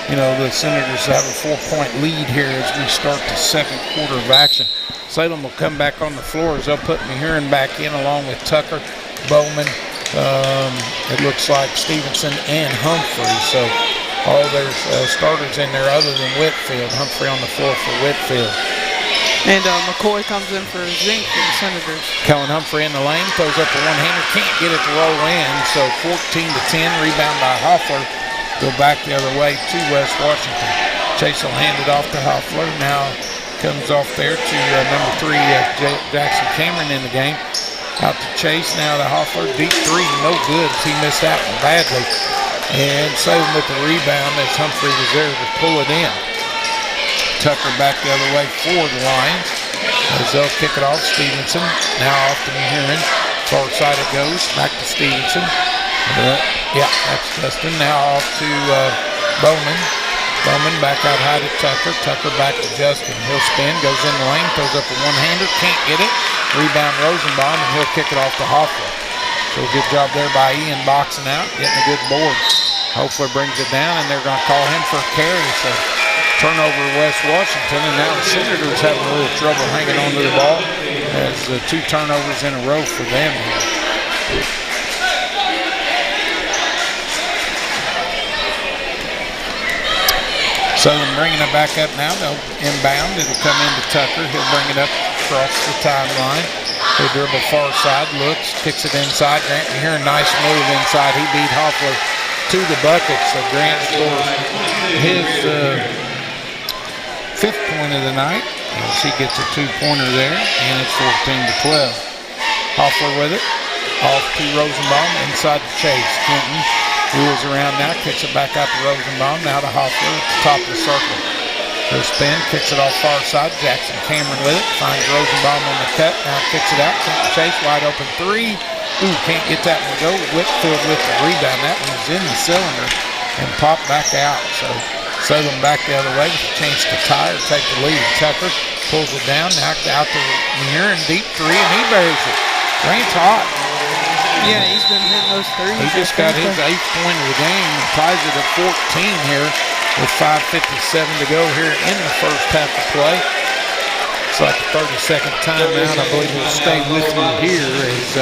you know, the Senators have a 4-point lead here as we start the second quarter of action. Salem will come back on the floor as they'll put Mahurin back in along with Tucker, Bowman. It looks like Stevenson and Humphrey. So all their starters in there other than Whitfield. Humphrey on the floor for Whitfield. And McCoy comes in for Zink for the Senators. Kellen Humphrey in the lane, throws up a one-hander, can't get it to roll in. So 14 to 10, rebound by Hoffler. Go back the other way to West Washington. Chase will hand it off to Hoffler. Now comes off there to number 3, Jackson Cameron in the game. Out to Chase, now to Hoffler. Deep three, no good as he missed that one badly. And Salem with the rebound as Humphrey was there to pull it in. Tucker back the other way for the Lions as they'll kick it off. Stevenson now off to Mahurin. Far side it goes, back to Stevenson. Yeah, that's Justin. Now off to Bowman. Bowman back out high to Tucker. Tucker back to Justin. He'll spin, goes in the lane, throws up a one-hander, can't get it. Rebound Rosenbaum, and he'll kick it off to Hoffler. So good job there by Ian boxing out, getting a good board. Hoffler brings it down, and they're going to call him for a carry. So turnover West Washington, and now the Senators having a little trouble hanging on to the ball as 2 turnovers in a row for them here. Salem bringing it back up now. They'll inbound. It'll come into Tucker. He'll bring it up across the timeline. He'll dribble far side, looks, kicks it inside. Grant Mahurin, nice move inside. He beat Hoffler to the bucket. So Grant scores his 5th point of the night. As he gets a 2-pointer there, and it's 14 to 12. Hoffler with it. Off to Rosenbaum, inside to Chase. Kenton wheels around now, kicks it back out to Rosenbaum, now to Hoffler at the top of the circle. He'll spin, kicks it off far side. Jackson Cameron with it, finds Rosenbaum on the cut, now kicks it out. Kenton Chase, wide open 3. Ooh, can't get that one to go. Whitfield with the rebound. That one's in the cylinder and popped back out. So Salem back the other way with a chance to tie or take the lead. Tucker pulls it down, knocked out to Mahurin, deep 3, and he buries it. Grant's hot. Yeah, he's been hitting those threes. He just got his 8th point of the game and ties it at 14 here with 5:57 to go here in the first half of play. It's like a 30-second timeout. I believe we'll stay with you here as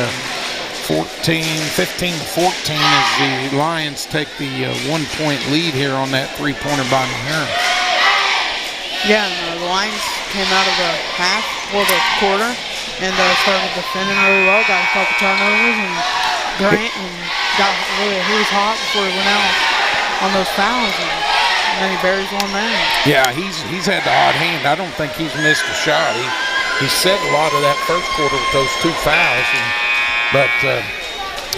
15 to 14 as the Lions take the 1-point lead here on that 3-pointer by Mahurin. Yeah, and the Lions came out of the half or the quarter and started defending really well. Got a couple turnovers and Grant he was hot before he went out on those fouls and then he buries one there. Yeah, he's had the hot hand. I don't think he's missed a shot. He set a lot of that first quarter with those 2 fouls, but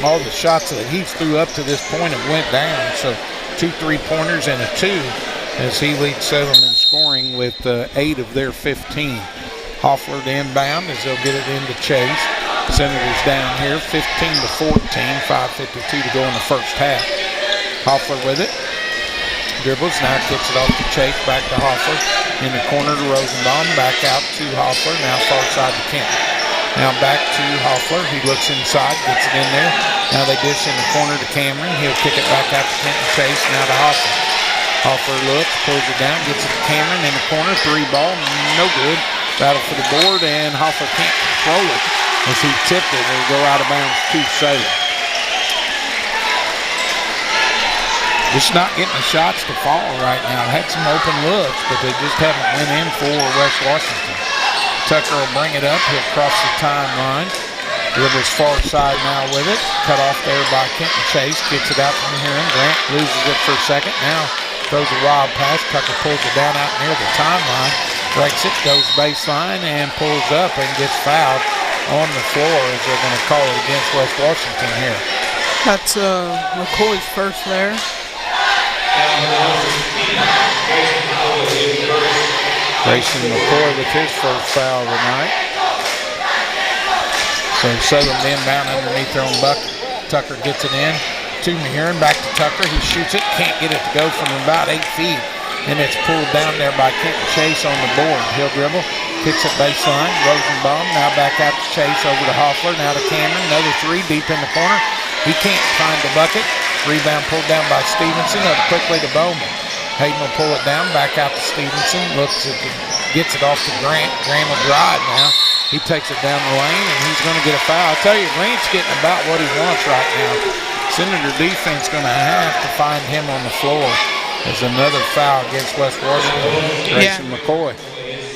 all the shots that he threw up to this point have went down. So 2 3-pointers and a 2 as he leads Salem in scoring with 8 of their 15. Hoffler to inbound as they'll get it into Chase. Senators down here 15 to 14, 5:52 to go in the first half. Hoffler with it. Dribbles, now kicks it off to Chase, back to Hoffler. In the corner to Rosenbaum, back out to Hoffler, now far side to Kenton. Now back to Hoffler, he looks inside, gets it in there. Now they dish in the corner to Cameron, he'll kick it back out to Kenton Chase, now to Hoffler. Hoffler looks, pulls it down, gets it to Cameron in the corner, 3-ball, no good. Battle for the board, and Hoffler can't control it as he tipped it. It'll go out of bounds to Salem. Just not getting the shots to fall right now. Had some open looks, but they just haven't went in for West Washington. Tucker will bring it up. He'll cross the timeline. Dribbles far side now with it. Cut off there by Kenton Chase. Gets it out from here. Grant loses it for a second. Now throws a wild pass. Tucker pulls it down out near the timeline. Breaks it, goes baseline, and pulls up and gets fouled on the floor as they're going to call it against West Washington here. That's McCoy's first there. Grayson McCoy with his first foul of the night. So Salem inbound underneath their own bucket. Tucker gets it in to Mahurin, back to Tucker. He shoots it, can't get it to go from about 8 feet. and it's pulled down there by Kenton Chase on the board. He'll dribble, kicks it baseline, Rosenbaum, now back out to Chase, over to Hoffler, now to Cameron, another three deep in the corner. He can't find the bucket. Rebound pulled down by Stevenson, up quickly to Bowman. Hayden will pull it down, back out to Stevenson, looks at gets it off to Grant. Grant will drive now. He takes it down the lane, and he's going to get a foul. I tell you, Grant's getting about what he wants right now. Senator defense going to have to find him on the floor. There's another foul against West Washington. Grayson McCoy.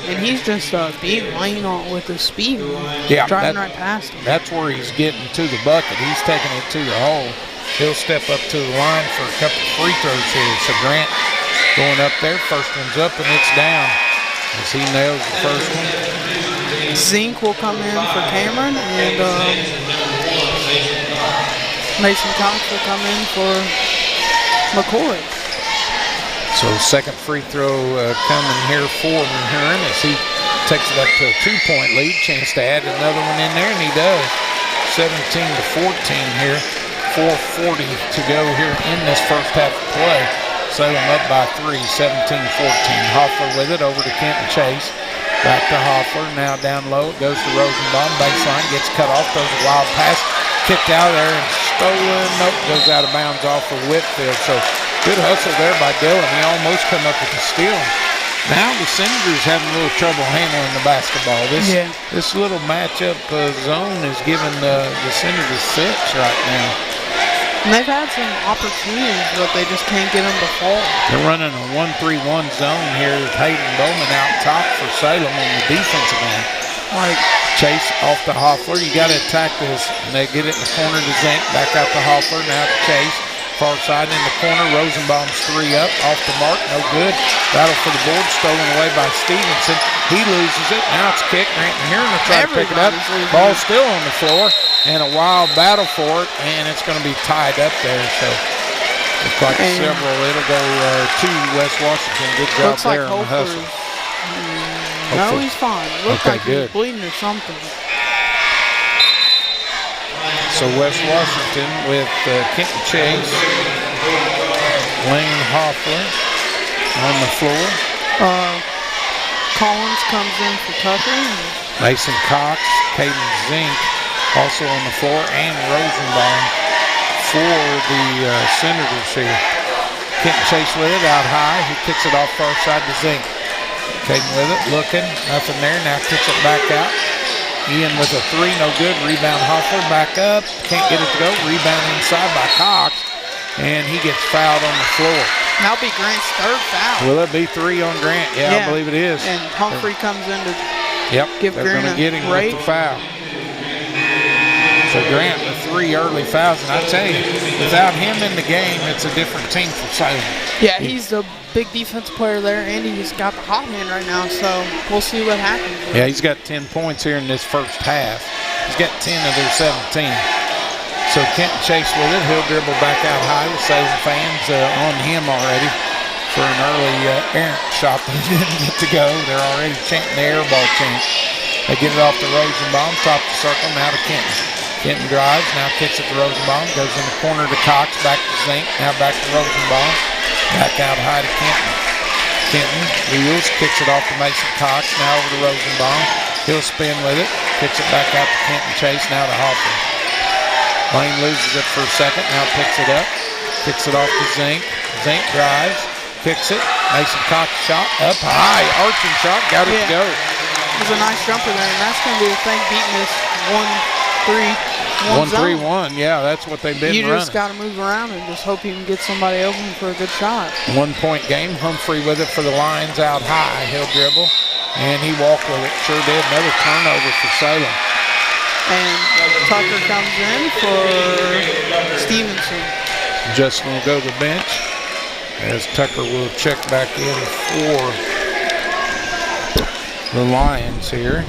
And he's just beating Lane on with his speed. Driving right past him. That's where he's getting to the bucket. He's taking it to the hole. He'll step up to the line for a couple of free throws here. So Grant going up there. First one's up, and it's down as he nails the first one. Zink will come in for Cameron, and Mason Cox will come in for McCoy. So second free throw coming here for Hearn as he takes it up to a 2-point lead. Chance to add another one in there, and he does. 17-14 here. 4:40 to go here in this first half of play. Salem up by 3, 17-14. Hoffler with it over to Kenton Chase. Back to Hoffler, now down low. It goes to Rosenbaum. Baseline gets cut off. Throws a wild pass. Kicked out there and stolen. Nope, goes out of bounds off of Whitfield. So good hustle there by Dillon. He almost come up with the steal. Now the Senators having a little trouble handling the basketball. This little matchup zone is giving the Senators fits right now. And they've had some opportunities, but they just can't get them to fall. They're running a 1-3-1 zone here with Hayden Bowman out top for Salem on the defensive end. Like Chase off to Hoffler. You got to attack this. And they get it in the corner to Zink. Back out to Hoffler. Now to Chase. Far side in the corner. Rosenbaum's three up. Off the mark. No good. Battle for the board. Stolen away by Stevenson. He loses it. Now it's kicked. Grant and Hearn will try to pick it up. Ball's still on the floor. And a wild battle for it. And it's going to be tied up there. So looks like several. It'll go to West Washington. Good job there on the hustle. No, he's fine. Looks like he's bleeding or something. So West Washington with Kenton Chase, Lane Hoffler on the floor. Collins comes in for Tucker. Mason Cox, Caden Zink also on the floor, and Rosenbaum for the Senators here. Kenton Chase with it out high. He kicks it off far side to Zink. Caden with it, looking, nothing there. Now kicks it back out. Ian with a three, no good. Rebound Hoffler, back up. Can't get it to go. Rebound inside by Cox. And he gets fouled on the floor. That'll be Grant's third foul. Will it be 3 on Grant? Yeah, I believe it is. And Humphrey comes in to give they're Grant going to get him break. with the foul. So Grant with 3 early fouls. And I tell you, without him in the game, it's a different team for Salem. Yeah, he's the big defense player there, and he's got the hot hand right now, so we'll see what happens. Yeah, he's got 10 points here in this first half. He's got 10 of their 17. So Kenton Chase with it. He'll dribble back out high with Salem fans on him already for an early errant shot that didn't get to go. They're already chanting the air ball chant. They get it off to Rosenbaum, top the circle, now to Kenton. Kenton drives, now kicks it to Rosenbaum, goes in the corner to Cox, back to Zink, now back to Rosenbaum. Back out high to Kenton. Kenton wheels, kicks it off to Mason Cox, now over to Rosenbaum. He'll spin with it, kicks it back out to Kenton Chase, now to Hoffman. Lane loses it for a second, now picks it up, kicks it off to Zink. Zink drives, kicks it. Mason Cox shot up high, arching shot, got it to go. It was a nice jumper there, and that's going to be the thing beating this 1-3-1 yeah, that's what they've been running. You just got to move around and just hope you can get somebody open for a good shot. 1-point game. Humphrey with it for the Lions out high. He'll dribble, and he walked with it. Sure did. Another turnover for Salem. And Tucker comes in for Stevenson. Justin will go to the bench as Tucker will check back in for the Lions here.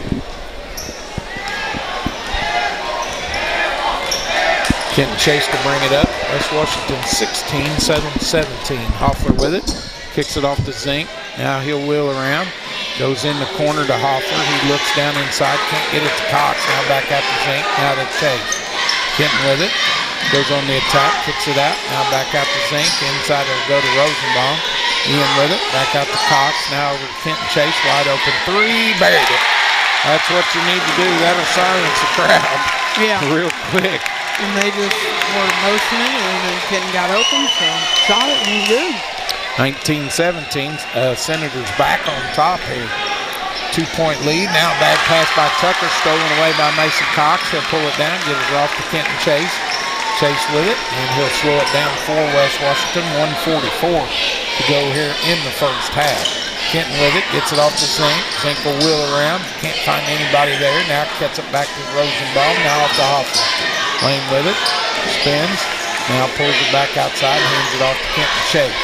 Kenton Chase to bring it up. West Washington 16, Salem 17. Hoffler with it. Kicks it off to Zink. Now he'll wheel around. Goes in the corner to Hoffler. He looks down inside. Can't get it to Cox. Now back out to Zink. Now to Chase. Kenton with it. Goes on the attack, kicks it out. Now back out to Zink. Inside it'll go to Rosenbaum. Ian with it. Back out to Cox. Now over to Kenton Chase. Wide open three. Buried it. That's what you need to do. That'll silence the crowd. Yeah. Real quick. And they just were motioning, and then Kenton got open, so shot it, and he's good. 19-17. Senators back on top here. 2-point lead. Now bad pass by Tucker, stolen away by Mason Cox. He'll pull it down, get it off to Kenton Chase. Chase with it, and he'll slow it down for West Washington. 1:44 to go here in the first half. Kenton with it, gets it off to Zink. Zink will wheel around, can't find anybody there. Now gets it back to Rosenbaum, now off to Hoffman. Lane with it, spins, now pulls it back outside and hands it off to Kenton Chase.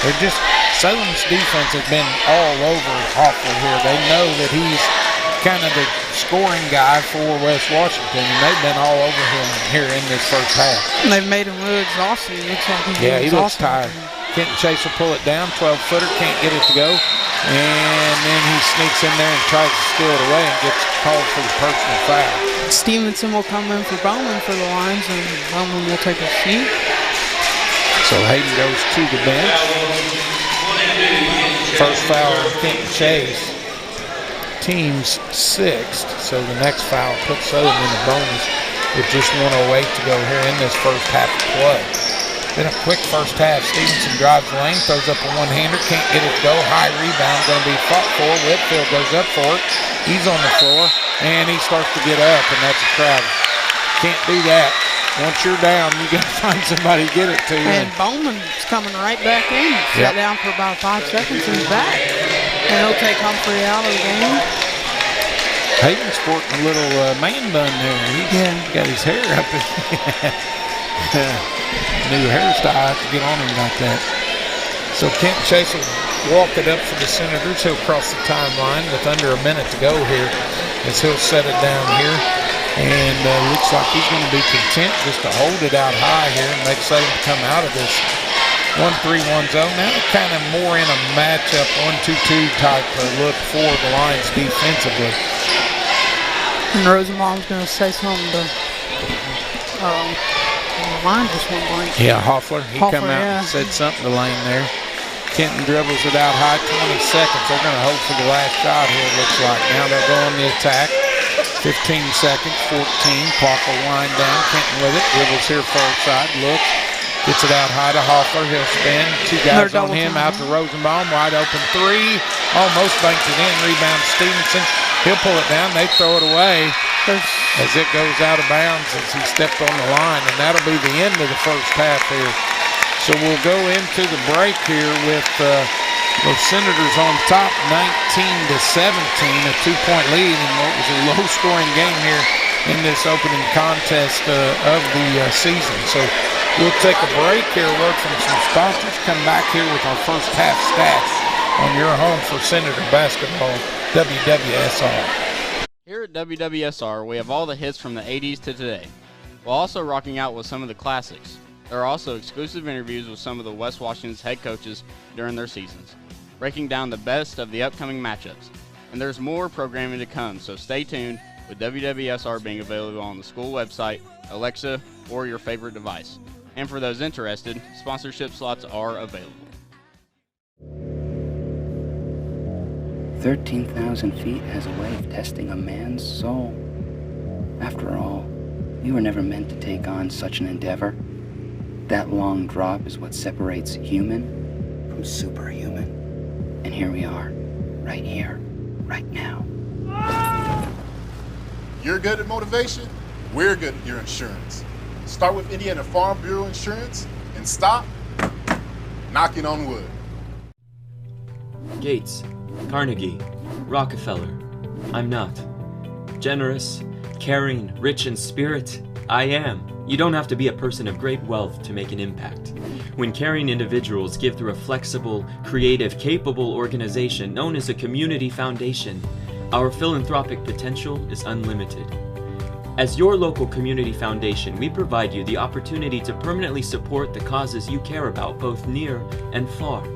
They're just, Salem's defense has been all over Hoffman here. They know that he's kind of the scoring guy for West Washington, and they've been all over him here in this first half. And they've made him look exhausted. It looks like he's he looks exhausted. tired. Kenton Chase will pull it down, 12-footer, can't get it to go, and then he sneaks in there and tries to steal it away and gets called for the personal foul. Stevenson will come in for Bowman for the Lions, and Bowman will take a seat. So Hayden goes to the bench. First foul on Kenton Chase. Team's sixth, so the next foul puts Salem in the bonus with just 1:08 to go here in this first half of play. Been a quick first half. Stevenson drives the lane, throws up a one-hander, can't get it to go. High rebound, going to be fought for. Whitfield goes up for it. He's on the floor, and he starts to get up, and that's a travel. Can't do that. Once you're down, you got to find somebody to get it to you. And Bowman's coming right back in. Sat down for about 5 seconds, and he's back. And he'll take Humphrey out of the game. Hayden's sporting a little man bun there. He's got his hair up. New hairstyle. I have to get on him like that. So Kenton Chase will walk it up for the Senators. He'll cross the timeline with under a minute to go here as he'll set it down here. And looks like he's going to be content just to hold it out high here and make Salem come out of this 1-3-1 zone. Now kind of more in a matchup 1-2-2 type look for the Lions defensively. And Rosenbaum's going to say something to the line just went blank. Yeah, Hoffler. He come out and said something to Lane there. Kenton dribbles it out high, 20 seconds. They're going to hope for the last shot here, it looks like. Now they'll go on the attack. 15 seconds, 14. Clock will wind down. Kenton with it. Dribbles here far side. Looks. Gets it out high to Hoffler. He'll spin. Two guys on him. Out to Rosenbaum. Wide open three. Almost banks it in. Rebound Stevenson. He'll pull it down. They throw it away as it goes out of bounds as he stepped on the line. And that'll be the end of the first half here. So we'll go into the break here with the Senators on top, 19-17, a 2-point lead in what was a low-scoring game here in this opening contest of the season. So we'll take a break here, word from some sponsors, come back here with our first half stats on your home for Senator basketball, WWSR. Here at WWSR, we have all the hits from the 80s to today, while also rocking out with some of the classics. There are also exclusive interviews with some of the West Washington's head coaches during their seasons, breaking down the best of the upcoming matchups. And there's more programming to come, so stay tuned with WWSR being available on the school website, Alexa, or your favorite device. And for those interested, sponsorship slots are available. 13,000 feet has a way of testing a man's soul. After all, we were never meant to take on such an endeavor. That long drop is what separates human from superhuman. And here we are, right here, right now. You're good at motivation, we're good at your insurance. Start with Indiana Farm Bureau Insurance and stop knocking on wood. Gates, Carnegie, Rockefeller. I'm not. Generous, caring, rich in spirit, I am. You don't have to be a person of great wealth to make an impact. When caring individuals give through a flexible, creative, capable organization known as a community foundation, our philanthropic potential is unlimited. As your local community foundation, we provide you the opportunity to permanently support the causes you care about, both near and far.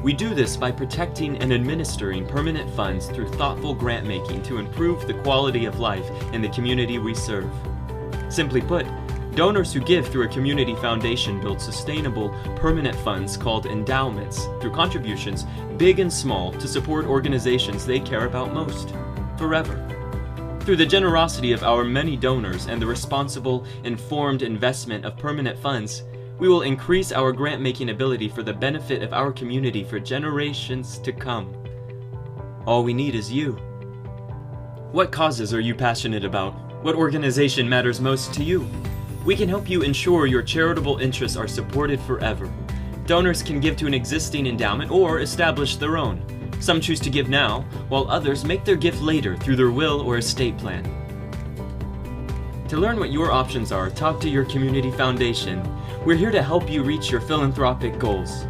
We do this by protecting and administering permanent funds through thoughtful grant making to improve the quality of life in the community we serve. Simply put, Donors who give through a community foundation build sustainable, permanent funds called endowments through contributions, big and small, to support organizations they care about most, forever. Through the generosity of our many donors and the responsible, informed investment of permanent funds, we will increase our grant-making ability for the benefit of our community for generations to come. All we need is you. What causes are you passionate about? What organization matters most to you? We can help you ensure your charitable interests are supported forever. Donors can give to an existing endowment or establish their own. Some choose to give now, while others make their gift later through their will or estate plan. To learn what your options are, talk to your community foundation. We're here to help you reach your philanthropic goals.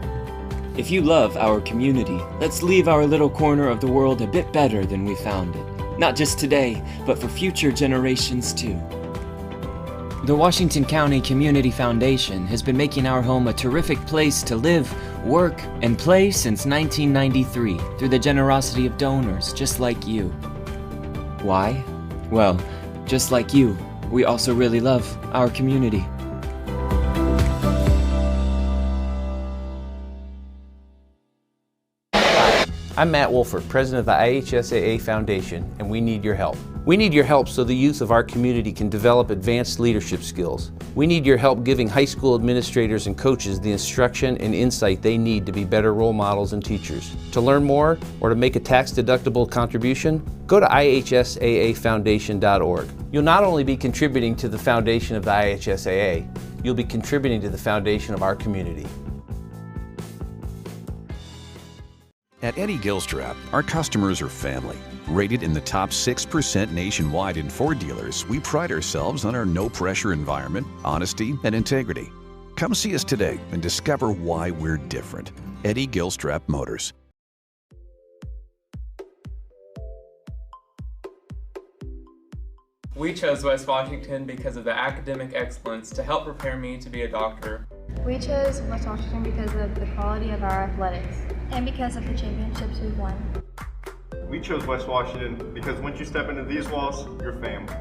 If you love our community, let's leave our little corner of the world a bit better than we found it. Not just today, but for future generations too. The Washington County Community Foundation has been making our home a terrific place to live, work, and play since 1993 through the generosity of donors just like you. Why? Well, just like you, we also really love our community. I'm Matt Wolford, president of the IHSAA Foundation, and we need your help. We need your help so the youth of our community can develop advanced leadership skills. We need your help giving high school administrators and coaches the instruction and insight they need to be better role models and teachers. To learn more or to make a tax-deductible contribution, go to ihsaafoundation.org. You'll not only be contributing to the foundation of the IHSAA, you'll be contributing to the foundation of our community. At Eddie Gilstrap, our customers are family. Rated in the top 6% nationwide in Ford dealers, we pride ourselves on our no-pressure environment, honesty, and integrity. Come see us today and discover why we're different. Eddie Gilstrap Motors. We chose West Washington because of the academic excellence to help prepare me to be a doctor. We chose West Washington because of the quality of our athletics and because of the championships we've won. We chose West Washington because once you step into these walls, you're family.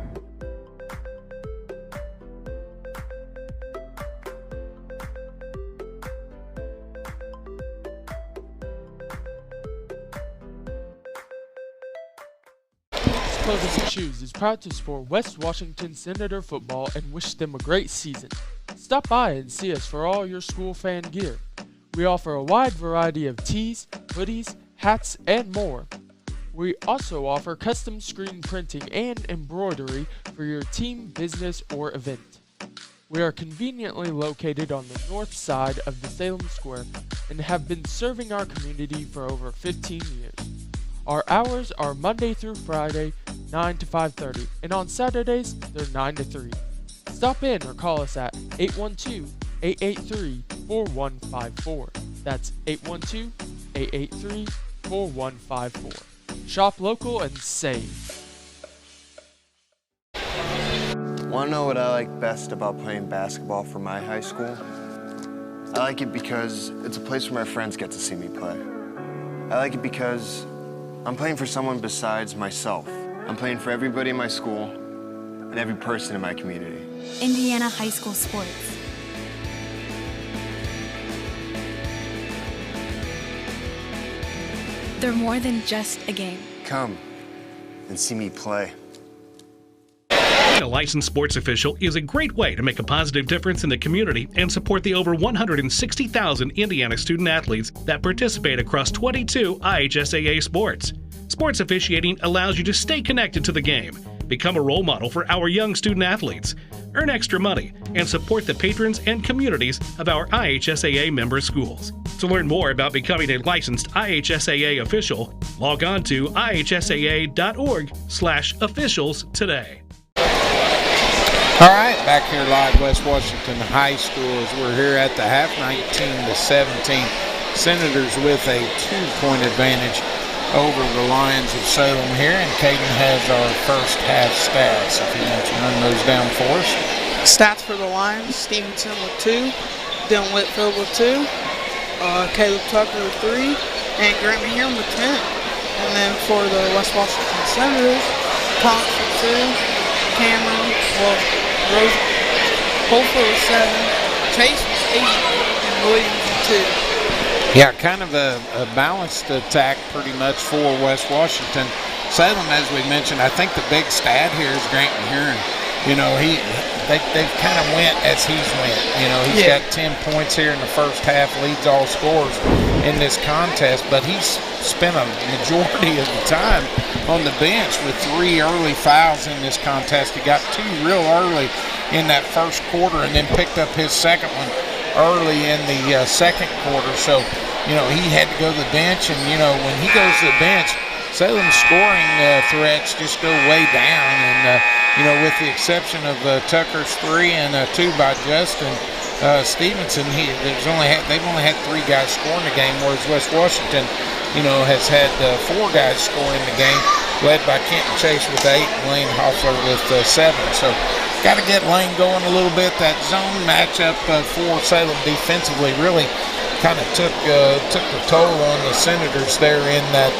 Clovis Shoes is proud to support West Washington Senator football and wish them a great season. Stop by and see us for all your school fan gear. We offer a wide variety of tees, hoodies, hats, and more. We also offer custom screen printing and embroidery for your team, business, or event. We are conveniently located on the north side of the Salem Square and have been serving our community for over 15 years. Our hours are Monday through Friday, 9 to 5:30, and on Saturdays, they're 9 to 3. Stop in or call us at 812-883-4154. That's 812-883-4154. Shop local and save. Want to know what I like best about playing basketball for my high school? I like it because it's a place where my friends get to see me play. I like it because I'm playing for someone besides myself. I'm playing for everybody in my school and every person in my community. Indiana high school sports. They're more than just a game. Come and see me play. Being a licensed sports official is a great way to make a positive difference in the community and support the over 160,000 Indiana student athletes that participate across 22 IHSAA sports. Sports officiating allows you to stay connected to the game, become a role model for our young student athletes, earn extra money, and support the patrons and communities of our IHSAA member schools. To learn more about becoming a licensed IHSAA official, log on to ihsaa.org/officials today. All right, back here live, West Washington High School, as we're here at the half, 19-17. Senators with a 2-point advantage over the Lions of Salem here, and Caden has our first half stats. If you want to run those down for us. Stats for the Lions: Stevenson with 2, Dylan Whitfield with 2, Caleb Tucker with 3, and Grant Meehan with 10. And then for the West Washington Senators, Thompson with 2, Cameron, Holfer was 7, Chase was 8, and Williams was 2. Yeah, kind of a balanced attack pretty much for West Washington. Salem, as we mentioned, I think the big stat here is Grant Heron. You know, they've kind of went as he's went. You know, he's got 10 points here in the first half, leads all scorers in this contest, but he's spent a majority of the time on the bench with 3 early fouls in this contest. He got 2 real early in that first quarter and then picked up his second one early in the second quarter. So, you know, he had to go to the bench, and, you know, when he goes to the bench, Salem's scoring threats just go way down, and you know, with the exception of Tucker's 3 and 2 by Justin Stevenson, they've only had 3 guys score in the game, whereas West Washington, you know, has had 4 guys score in the game, led by Kenton Chase with 8 and Lane Hoffler with 7. So, got to get Lane going a little bit. That zone matchup for Salem defensively really kind of took the toll on the Senators there in that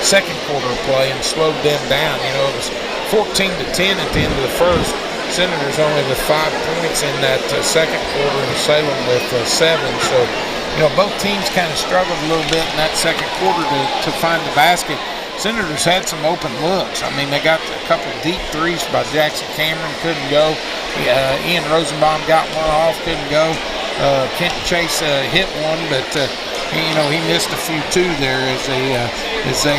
second quarter of play and slowed them down. You know, it was 14-10 at the end of the first. Senators only with 5 points in that second quarter, and Salem with 7. So, you know, both teams kind of struggled a little bit in that second quarter to find the basket. Senators had some open looks. I mean, they got a couple deep threes by Jackson Cameron, couldn't go. Ian Rosenbaum got one off, couldn't go. Kenton Chase hit one, but you know, he missed a few too there as they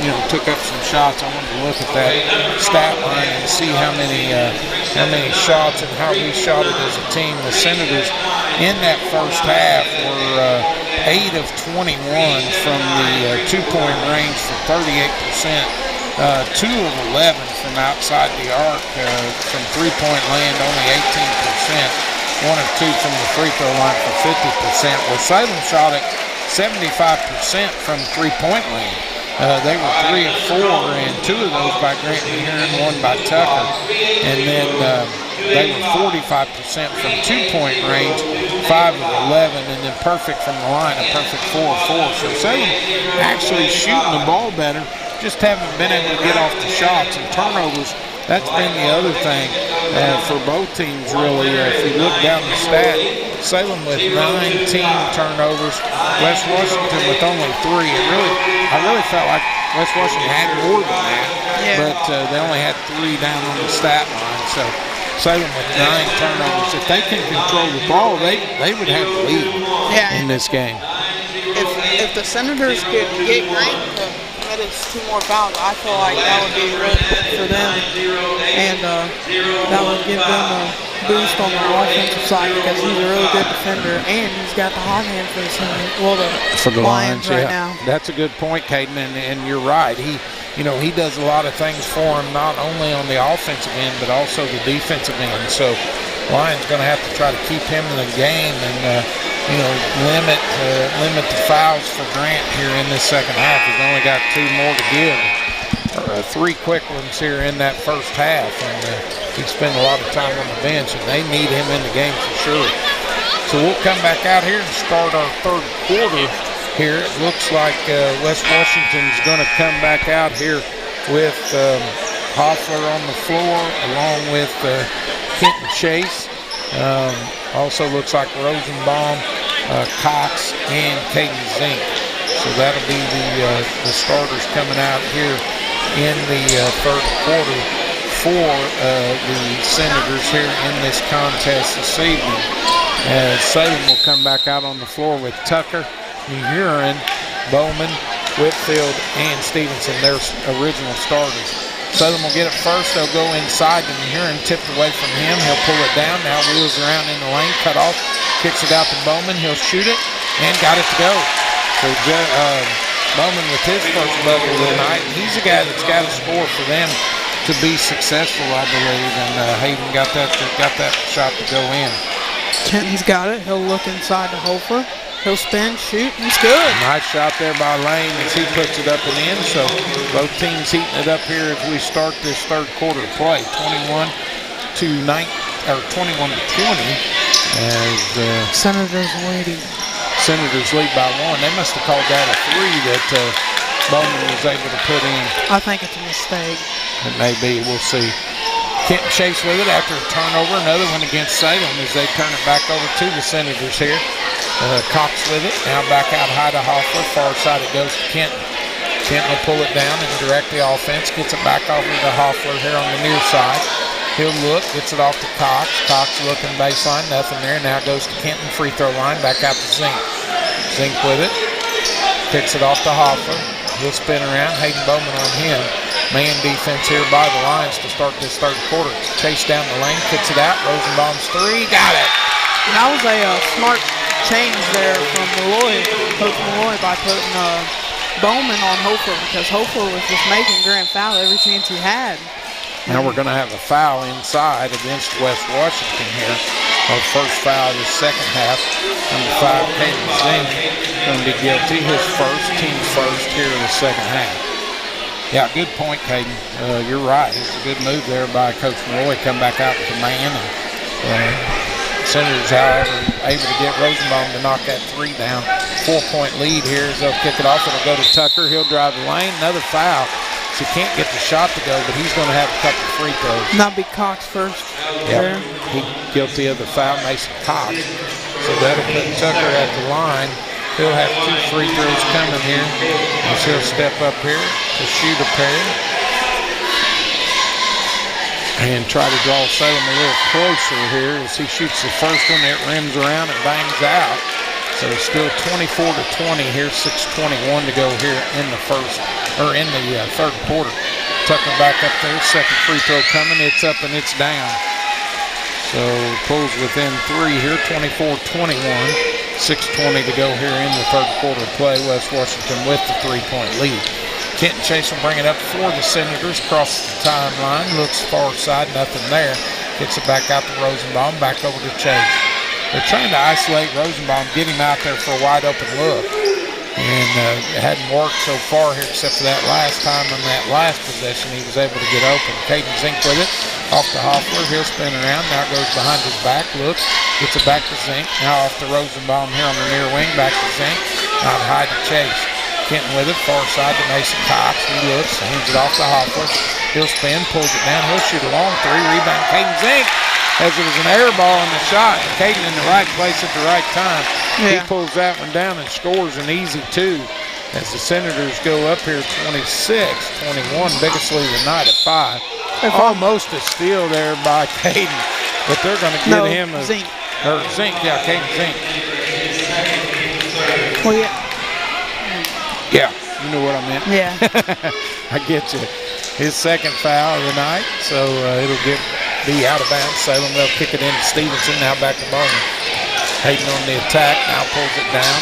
you know, took up some shots. I wanted to look at that stat line and see how many shots and how we shot it as a team. The Senators in that first half were 8 of 21 from the 2-point range for 38%. 2 of 11 from outside the arc, from 3-point land only 18%. 1 of 2 from the free throw line for 50%. Well, Salem shot it 75% from 3-point land. They were 3 of 4, and 2 of those by Grant Heron, 1 by Tucker. And then they were 45% from 2-point range, 5 of 11, and then perfect from the line, a perfect 4 of 4. So Salem actually shooting the ball better, just haven't been able to get off the shots and turnovers. That's been the other thing for both teams, really. If you look down the stat, Salem with 19 turnovers, West Washington with only 3. I really felt like West Washington had more than that, but they only had 3 down on the stat line. So Salem with 9 turnovers. If they can control the ball, they would have the lead in this game. If the Senators could get Grant to commit us 2 more fouls, I feel like that would be really good for them, and that would give them a boost on the offensive side because he's a really good defender and he's got the hot hand for the Lions right now. That's a good point, Caden, and you're right. He does a lot of things for him, not only on the offensive end but also the defensive end. So Lions going to have to try to keep him in the game and limit the fouls for Grant here in this second half. He's only got 2 more to give. 3 quick ones here in that first half, and he spent a lot of time on the bench, and they need him in the game for sure. So we'll come back out here and start our third quarter here. It looks like West Washington's going to come back out here with Hoffler on the floor along with Kenton Chase. Also looks like Rosenbaum, Cox, and Caden Zink. So that'll be the starters coming out here in the third quarter for the Senators here in this contest this evening. Salem will come back out on the floor with Tucker, Heron, Bowman, Whitfield, and Stevenson, their original starters. Salem will get it first. They'll go inside, and Heron tipped away from him. He'll pull it down. Now wheels around in the lane, cut off, kicks it out to Bowman. He'll shoot it, and got it to go. So Bowman with his first bucket of the night. He's a guy that's got to score for them to be successful, I believe. And Hayden got that shot to go in. Kenton's got it. He'll look inside to Hofer. He'll spin, shoot, he's good. Nice shot there by Lane as he puts it up and in. So both teams heating it up here as we start this third quarter play. 21 to 20 as Senators leading. Senators lead by 1. They must have called that a 3 that Bowman was able to put in. I think it's a mistake. It may be. We'll see. Kenton Chase with it after a turnover. Another one against Salem as they turn it back over to the Senators here. Cox with it. Now back out high to Hoffler. Far side it goes to Kenton. Kenton will pull it down and direct the offense. Gets it back over to Hoffler here on the near side. He'll look. Gets it off to Cox. Cox looking baseline. Nothing there. Now goes to Kenton. Free throw line. Back out to Zink. Zink with it. Kicks it off to Hoffler. He'll spin around. Hayden Bowman on him. Man defense here by the Lions to start this third quarter. Chase down the lane. Kicks it out. Rosenbaum's three. Got it. That was a smart change there from Malloy, Coach Malloy, by putting Bowman on Hofer, because Hofer was just making grand foul every chance he had. Now we're going to have a foul inside against West Washington here. Our first foul of the second half. Number 5, Caden Zink, going to be guilty. His first, team's first here in the second half. Yeah, good point, Caden. You're right. It's a good move there by Coach Malloy. Come back out with the man. And Senators, however, able to get Rosenbaum to knock that three down. 4-point lead here as they'll kick it off. It'll go to Tucker. He'll drive the lane. Another foul. So he can't get the shot to go, but he's going to have a couple free throws. Not be Cox first. Yeah, he's guilty of the foul, Mason Cox. So that'll put Tucker at the line. He'll have 2 free throws coming here as he'll step up here to shoot a pair and try to draw Salem a little closer here as he shoots the first one. It rims around and bangs out. So it's still 24-20 here, 6:21 to go here in the third quarter. Tucker back up there, second free throw coming. It's up and it's down. So pulls within 3 here, 24-21. 6:20 to go here in the third quarter play. West Washington with the 3-point lead. Kenton Chase will bring it up for the Senators. Across the timeline, looks far side, nothing there. Gets it back out to Rosenbaum, back over to Chase. They're trying to isolate Rosenbaum, get him out there for a wide open look. And it hadn't worked so far here except for that last time on that last possession he was able to get open. Caden Zink with it, off to Hoffler. He'll spin around, now goes behind his back, looks, gets it back to Zink. Now off to Rosenbaum here on the near wing, back to Zink. Out high to Chase. Kenton with it, far side to Mason Cox. He looks, hands it off to Hoffler. He'll spin, pulls it down, he'll shoot a long three, rebound Caden Zink. As it was an air ball in the shot. Caden in the right place at the right time. Yeah. He pulls that one down and scores an easy 2 as the Senators go up here 26-21. Biggest lead of the night at 5. Almost a steal there by Caden, but they're going to get him a Zink. Or Zink, yeah, Caden Zink. Well, yeah. Yeah, you know what I meant. Yeah. I get you. His second foul of the night, so it'll be out of bounds. Salem, they'll kick it into Stevenson. Now back to Bowman. Hayden on the attack. Now pulls it down.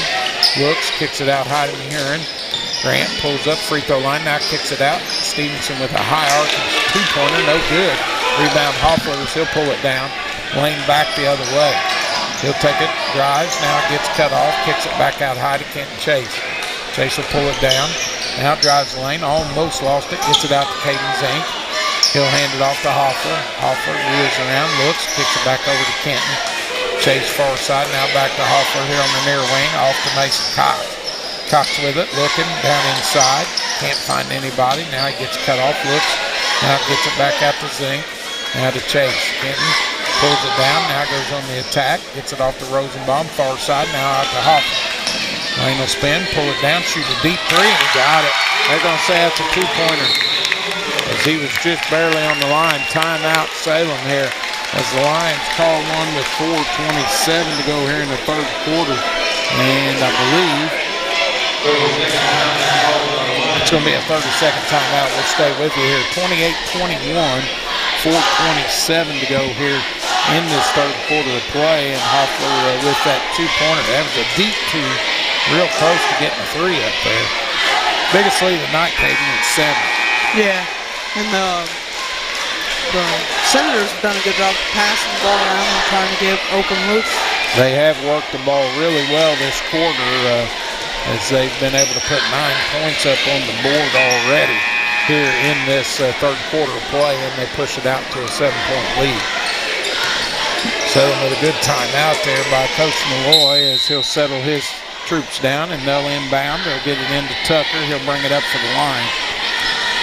Looks, kicks it out high to Heron. Grant pulls up, free throw line. Now kicks it out. Stevenson with a high arc 2-pointer. No good. Rebound Hoffler. He'll pull it down. Lane back the other way. He'll take it. Drives. Now it gets cut off. Kicks it back out high to Kenton Chase. Chase will pull it down. Now drives the lane. Almost lost it. Gets it out to Caden Zink. He'll hand it off to Hoffler. Hoffler wheels around, looks, kicks it back over to Kenton. Chase far side, now back to Hoffler here on the near wing, off to Mason Cox. Cox with it, looking, down inside. Can't find anybody. Now he gets cut off, looks. Now gets it back out to Zink. Now to Chase. Kenton pulls it down, now goes on the attack. Gets it off to Rosenbaum, far side, now out to Hoffler. Lane will spin, pull it down, shoot a deep 3, and he got it. They're going to say that's a 2-pointer. As he was just barely on the line. Timeout Salem here as the Lions call one with 4:27 to go here in the third quarter. And I believe it's going to be a 30-second timeout. We'll stay with you here. 28-21, 4:27 to go here in this third quarter of play. And Hoffler with that 2-pointer. That was a deep 2, real close to getting a 3 up there. Biggest lead of the night, Caden, at 7. Yeah. And the Senators have done a good job passing the ball around and trying to give open looks. They have worked the ball really well this quarter as they've been able to put 9 points up on the board already here in this third quarter of play, and they push it out to a 7-point lead. Salem with a good timeout there by Coach Malloy as he'll settle his troops down, and they'll inbound. They'll get it into Tucker. He'll bring it up for the line.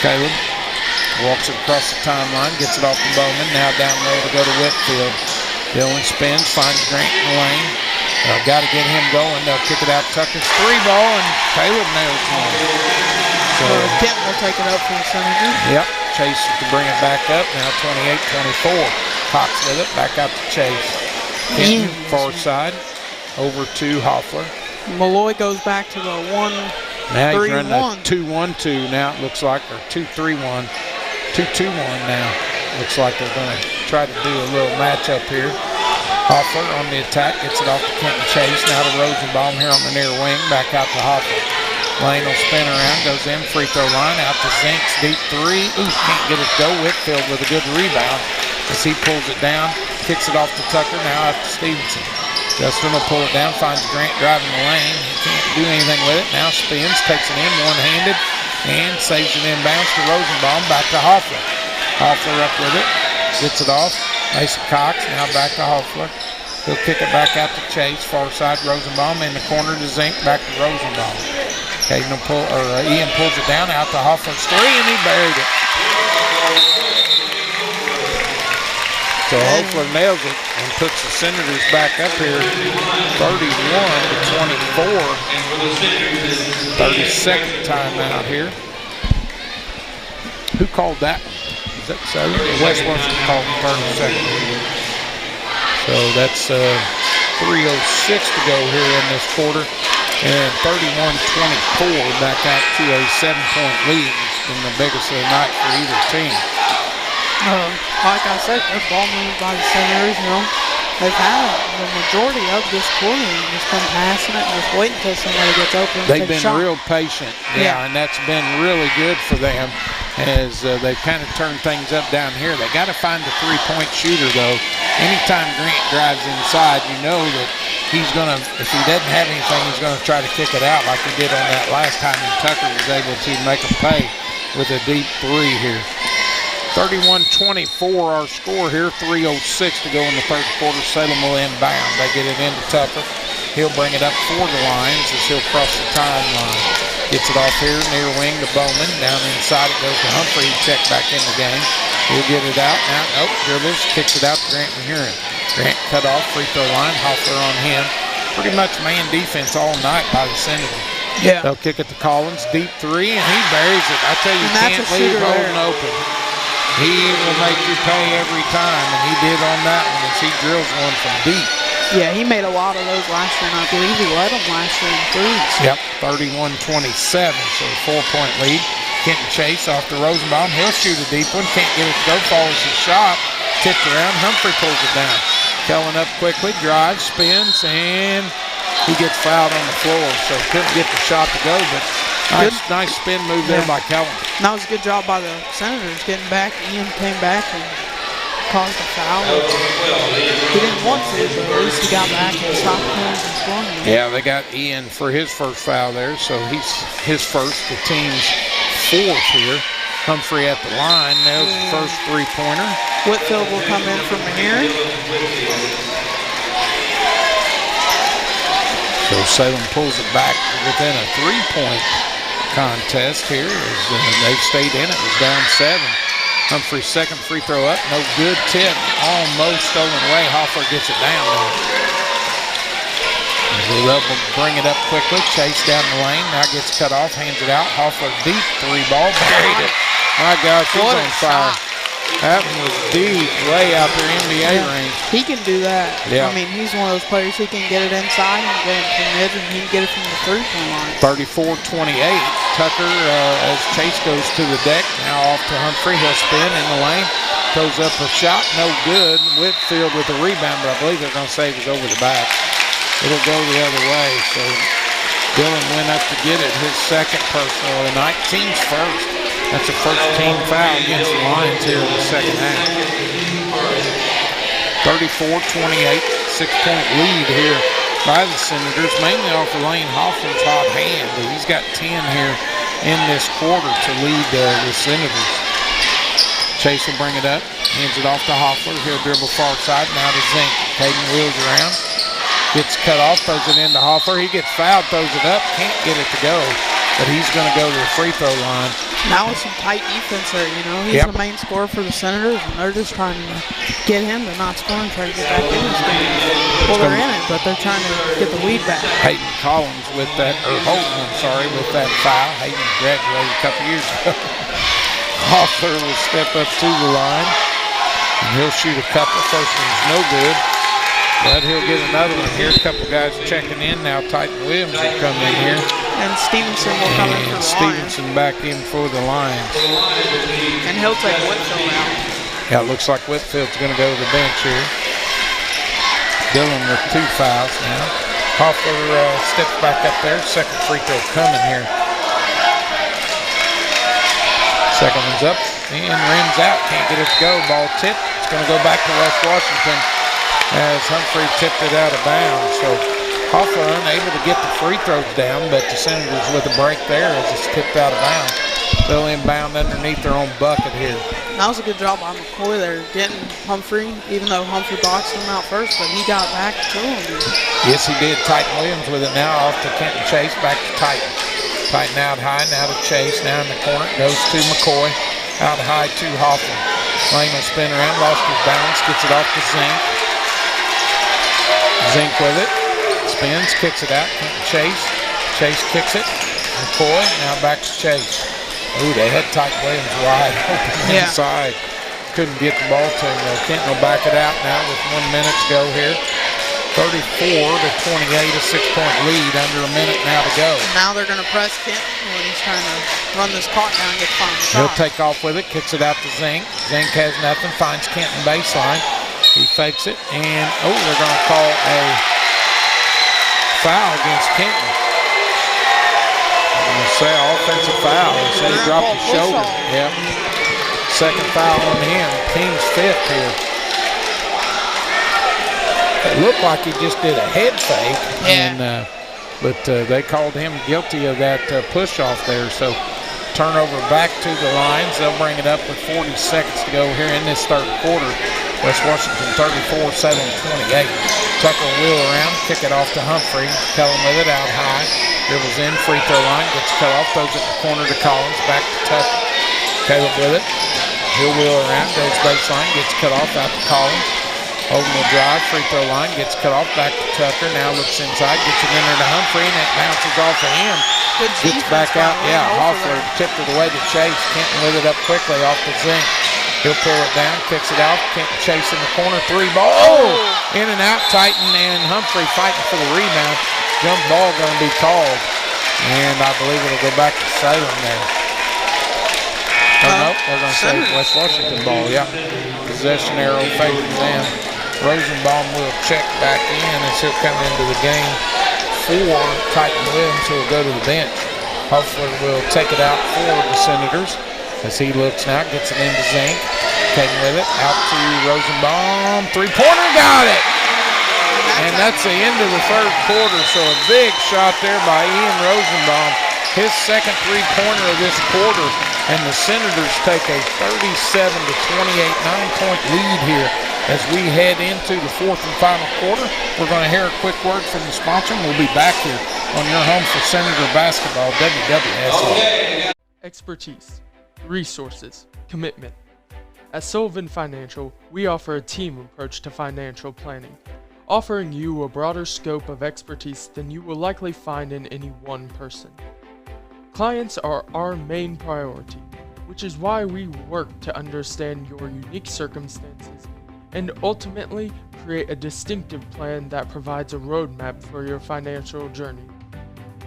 Caleb Walks it across the timeline, gets it off to Bowman. Now down low to go to Whitfield. Dillon spins, finds Grant in the lane. Got to get him going. They'll kick it out. Tucker's 3-ball, and Caleb nails one. So Kent will take it up for the Senators. Yep. Chase to bring it back up. Now 28-24. Cox with it. Back out to Chase. Hinton, far side. Over to Hoffler. Malloy goes back to the 1-3-1. Now he's running a 2-1-2 now, it looks like, or 2-3-1. 2-2-1 now. Looks like they're going to try to do a little matchup here. Hoffler on the attack, gets it off to Kenton Chase. Now to Rosenbaum here on the near wing. Back out to Hoffler. Lane will spin around, goes in, free throw line, out to Zinks, deep three. Ooh, can't get it to go. Whitfield with a good rebound as he pulls it down, kicks it off to Tucker, now out to Stevenson. Justin will pull it down, finds Grant driving the lane. He can't do anything with it. Now spins, takes it in one-handed, and saves it inbounds to Rosenbaum. Back to Hoffler. Hoffler up with it, gets it off. Mason Cox, now back to Hoffler. He'll kick it back out to Chase, far side Rosenbaum. In the corner to Zink, back to Rosenbaum. Ian pulls it down, out to Hoffler's three, and he buried it. So Hoffler nails it and puts the Senators back up here 31-24. 32nd timeout here. Who called that one? Is that Salem? West Washington called the 32nd. So that's 3:06 to go here in this quarter. And 31-24 back out to a 7-point lead. It's been the biggest of the night for either team. Like I said, good ball moved by the Senators. They've had the majority of this quarter and just been passing it and just waiting until somebody gets open. They've been real patient, and that's been really good for them as they've kind of turned things up down here. They got to find the three-point shooter, though. Anytime Grant drives inside, you know that he's going to, if he doesn't have anything, he's going to try to kick it out like he did on that last time, and Tucker was able to make a pay with a deep three here. 31-24 our score here, 3:06 to go in the third quarter. Salem will inbound. They get it into Tucker. He'll bring it up for the Lions as he'll cross the timeline. Gets it off here, near wing to Bowman. Down inside it goes to Humphrey. Check back in the game. He'll get it out now. Dribbles, kicks it out to Grant Mahurin. Grant cut off, free throw line. Hoffler on him. Pretty much man defense all night by the Senators. Yeah. They'll kick it to Collins, deep three, and he buries it. I tell you, you can't leave Holden open. He will make you pay every time, and he did on that one as he drills one from deep. Yeah, he made a lot of those last year, and I believe he led them last year in threes. Yep, 31-27, so a 4-point lead. Kenton Chase off to Rosenbaum. He'll shoot a deep one, can't get it to go, follows his shot, tipped around, Humphrey pulls it down. Kellen up quickly, drives, spins, and he gets fouled on the floor, so couldn't get the shot to go, but nice spin move there by Kellen. And that was a good job by the Senators getting back. Ian came back and caused a foul. He didn't want to, but at least he got back and stopped him from scoring. Yeah, they got Ian for his first foul there, so he's his first, the team's fourth here. Humphrey at the line, there's the first three-pointer. Whitfield will come in from here. So Salem pulls it back within a three-point contest here as they've stayed in it. It was down 7. Humphrey's second free throw up, no good. Tip almost stolen away. Hoffler gets it down there. They'll bring it up quickly. Chase down the lane. Now gets cut off, hands it out. Hoffler deep three-ball, buried it. My gosh, he's on fire. That one was deep, way out there, NBA range. He can do that. Yeah. I mean, he's one of those players who can get it inside and get it from mid, and he can get it from the three-point line. 34-28. Tucker, as Chase goes to the deck, now off to Humphrey. He'll spin in the lane. Goes up a shot, no good. Whitfield with the rebound, but I believe they're going to say it was over the back. It'll go the other way. So Dillon went up to get it, his second personal of the night. Team's first. That's a first team foul against the Lions here in the second half. 34-28, 6-point lead here by the Senators, mainly off of Lane Hoffman's hot hand. He's got 10 here in this quarter to lead the Senators. Chase will bring it up, hands it off to Hoffler. He'll dribble far side, now to Zink. Caden wheels around, gets cut off, throws it into Hoffler. He gets fouled, throws it up, can't get it to go, but he's going to go to the free throw line. Now it's some tight defense there, you know. He's the main scorer for the Senators, and they're just trying to get him to not score and try to get back in this game. Well, they're in it, but they're trying to get the lead back. Hayden Collins with that, or Holton, I'm sorry, with that foul. Hayden graduated a couple years ago. Hoffler will step up to the line, and he'll shoot a couple. First one's no good, but he'll get another one here. A couple guys checking in now. Titan Williams will come in here. And Stevenson will come in for the Stevenson back in for the Lions. And he'll take Whitfield out. Yeah, it looks like Whitfield's going to go to the bench here. Dillon with 2 fouls now. Hoffler steps back up there. Second free throw coming here. Second one's up and rims out. Can't get it to go. Ball tipped. It's going to go back to West Washington as Humphrey tipped it out of bounds. So Hoffler unable to get the free throws down, but the Senators with a break there as it's tipped out of bounds. They'll inbound underneath their own bucket here. That was a good job by McCoy there, getting Humphrey, even though Humphrey boxed him out first, but he got back to him. Yes, he did. Titan Williams with it now off to Kenton Chase, back to Titan. Titan out high, now to Chase, now in the corner, goes to McCoy, out high to Hoffler. Lane will spin around, lost his balance, gets it off to Zink. Zink with it. Spins, kicks it out, Chase. Chase kicks it. McCoy, now back to Chase. Ooh, they had Titan Williams wide open inside. Couldn't get the ball to him though. Kenton will back it out now with 1 minute to go here. 34-28, a 6-point lead, under a minute now to go. Now they're going to press Kenton when he's trying to run this clock down and get the final shot. He'll take off with it, kicks it out to Zink. Zink has nothing, finds Kenton baseline. He fakes it, and they're going to call a foul against Kenton. I'm going to say offensive foul. They say he dropped his shoulder. Yep. Second foul on him. Team's 5th here. It looked like he just did a head fake. Yeah. But they called him guilty of that push-off there. So turnover back to the Lions. They'll bring it up with 40 seconds to go here in this third quarter. West Washington 34, Salem 28. Tucker will wheel around, kick it off to Humphrey. Kellum with it out high. Dribbles in, free throw line, gets cut off, throws it in the corner to Collins, back to Tucker. Caleb with it. He'll wheel around, goes baseline, gets cut off out to Collins. Hogan will drive, free throw line, gets cut off, back to Tucker. Now looks inside, gets it in there to Humphrey, and it bounces off of him. Gets back out, Hoffler tipped it away to Chase. Kenton with it up quickly off the Zink. He'll pull it down, kicks it out. Kenton Chase in the corner, 3 ball. In and out, Titan and Humphrey fighting for the rebound. Jump ball going to be called, and I believe it'll go back to Salem there. Nope, they're going to say West Washington ball, Possession arrow favors them. Rosenbaum will check back in as he'll come into the game for Titan Williams, who will go to the bench. Hoffler will take it out for the Senators as he looks now, gets it into Zink. Came with it, out to Rosenbaum. 3-pointer, got it! And that's the end of the third quarter, so a big shot there by Ian Rosenbaum. His second 3-pointer of this quarter, and the Senators take a 37-28 9-point lead here as we head into the fourth and final quarter. We're going to hear a quick word from the sponsor, and we'll be back here on your home for Senator Basketball, WWSL. Expertise, resources, commitment. At Sullivan Financial, we offer a team approach to financial planning, offering you a broader scope of expertise than you will likely find in any one person. Clients are our main priority, which is why we work to understand your unique circumstances and ultimately create a distinctive plan that provides a roadmap for your financial journey.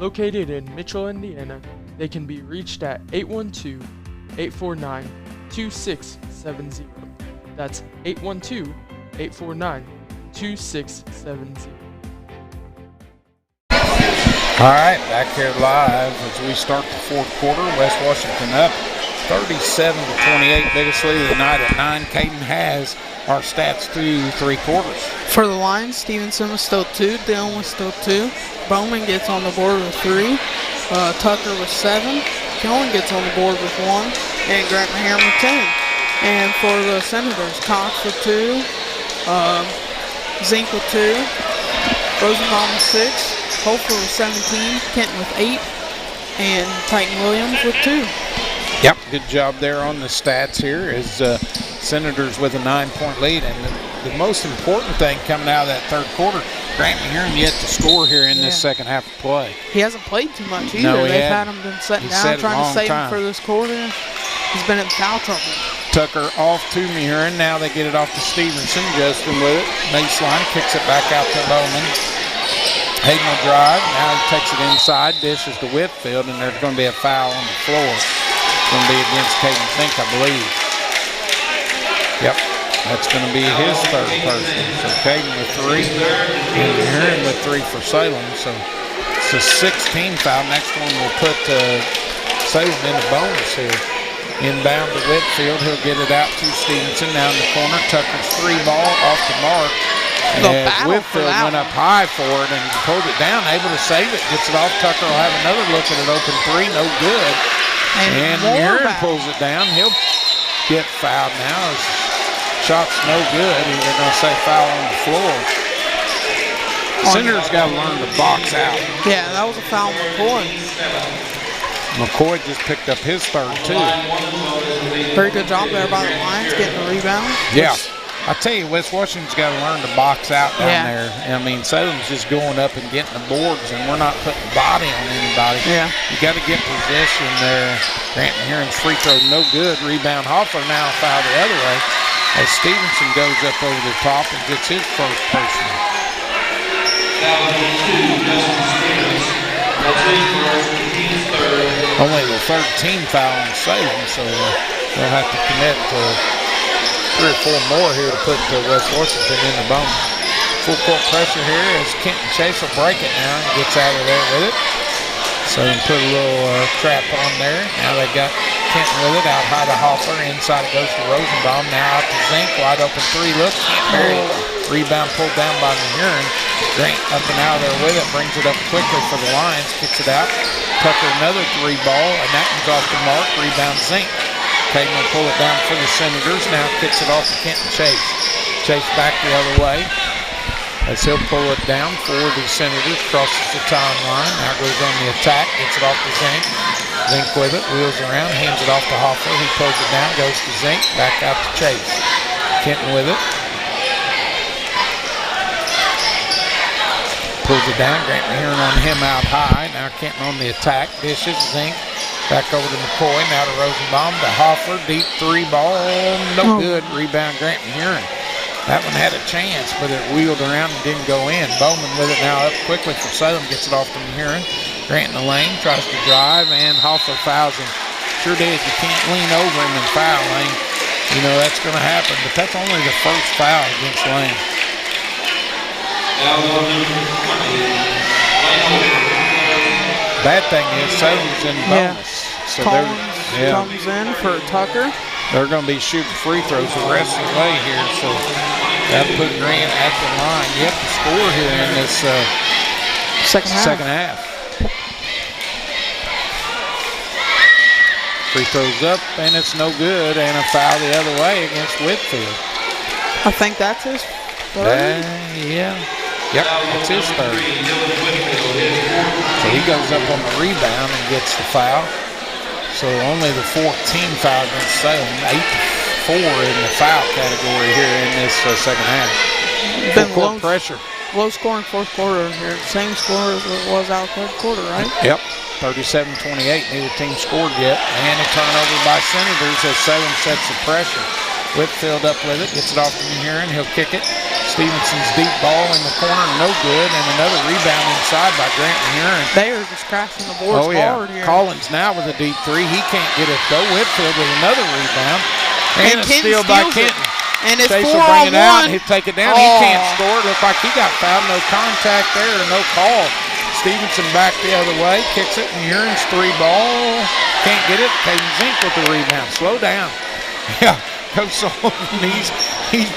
Located in Mitchell, Indiana, they can be reached at 812-849-2670. That's 812-849-2670. All right, back here live as we start the fourth quarter. West Washington up 37-28, biggest lead of the night at 9. Caden has our stats through 3 quarters. For the Lions, Stevenson was still 2, Dillon was still 2. Bowman gets on the board with 3. Tucker with 7. Cohen gets on the board with 1. And Grant Maharam with 10. And for the Senators, Cox with 2. Zink with 2. Rosenbaum with 6. Hofer with 17, Kenton with 8, and Titan Williams with 2. Yep, good job there on the stats here as Senators with a 9-point lead. And the most important thing coming out of that third quarter, Grant McHerron yet to score here in this second half of play. He hasn't played too much either. No, They've had him been sitting down trying to save him for this quarter. He's been in foul trouble. Tucker off to McHerron. Now they get it off to Stevenson. Justin with it. Baseline, kicks it back out to Bowman. Hayden will drive. Now he takes it inside. Dishes to Whitfield, and there's going to be a foul on the floor. It's going to be against Caden Zink, I believe. Yep, that's going to be his third person. So Caden with 3, and McHerron with 3 for Salem. So it's a 16 foul. Next one will put Salem in the bonus here. Inbound to Whitfield. He'll get it out to Stevenson. Now in the corner. Tucker's 3 ball off the mark. As Whitfield went up high for it and pulled it down, able to save it. Gets it off. Tucker will have another look at an open 3. No good. And McHerron pulls it down. He'll get fouled now. His shot's no good. They're going to say foul on the floor. Senators got to learn to box out. Yeah, that was a foul on McCoy. McCoy just picked up his third, too. Very good job there by the Lions getting the rebound. Yeah. I tell you, West Washington's got to learn to box out down there. I mean, Salem's just going up and getting the boards, and we're not putting body on anybody. Yeah. You got to get possession there. Grant McHerron's free throw, no good. Rebound. Hoffler now foul the other way as Stevenson goes up over the top and gets his first personal. Only the third team foul on Salem, so they'll have to commit to 3 or 4 more here to put West Washington in the bonus. Full court pressure here as Kenton Chase will break it now and gets out of there with it. So they put a little trap on there. Now they got Kenton with it out high to Hoffler. Inside it goes to Rosenbaum. Now out to Zink. Wide open 3. Look, can't bury it. Rebound pulled down by McHerron. Grant up and out there with it. Brings it up quickly for the Lions. Kicks it out. Tucker another 3 ball. And that one's off the mark. Rebound Zink. Caden will pull it down for the Senators. Now kicks it off to Kenton Chase. Chase back the other way as he'll pull it down for the Senators. Crosses the timeline. Now goes on the attack. Gets it off to Zink. Zink with it. Wheels around. Hands it off to Hoffler. He pulls it down. Goes to Zink. Back out to Chase. Kenton with it. Pulls it down. Grant McHerron on him out high. Now Kenton on the attack. Dishes. Zink. Back over to McCoy. Now to Rosenbaum. To Hoffler. Deep 3 ball. No good. Rebound Grant McHerron. That one had a chance, but it wheeled around and didn't go in. Bowman with it now up quickly for Salem. Gets it off to McHerron. Grant in the lane. Tries to drive, and Hoffler fouls him. Sure did. You can't lean over him in foul lane. You know that's going to happen, but that's only the first foul against Lane. Bad thing is Salem's in bonus. So Collins comes in for Tucker. They're going to be shooting free throws the rest of the way here, so that'll put Grant at the line. You have to score here in this second half. Free throws up, and it's no good, and a foul the other way against Whitfield. I think that's his third. Yeah. Yep, that's his third. So he goes up on the rebound and gets the foul. So only the 14 foul against Salem, 8-4 in the foul category here in this second half. Full court pressure. Low scoring fourth quarter here. Same score as it was out third quarter, right? Yep, 37-28. Neither team scored yet. And a turnover by Senators as Salem sets the pressure. Whitfield up with it, gets it off to McHerron. He'll kick it. Stevenson's deep ball in the corner, no good, and another rebound inside by Grant McHerron. They are just crashing the boards hard here. Collins now with a deep 3. He can't get it though. Whitfield with another rebound. And a steal by Kenton. And it's Chase 4 will bring on it out. 1. He'll take it down. He can't score. Looked like he got fouled. No contact there, no call. Stevenson back the other way, kicks it. McHerron's 3 ball. Can't get it. Caden Zink with the rebound. Slow down. Yeah, Coach Sullivan, he's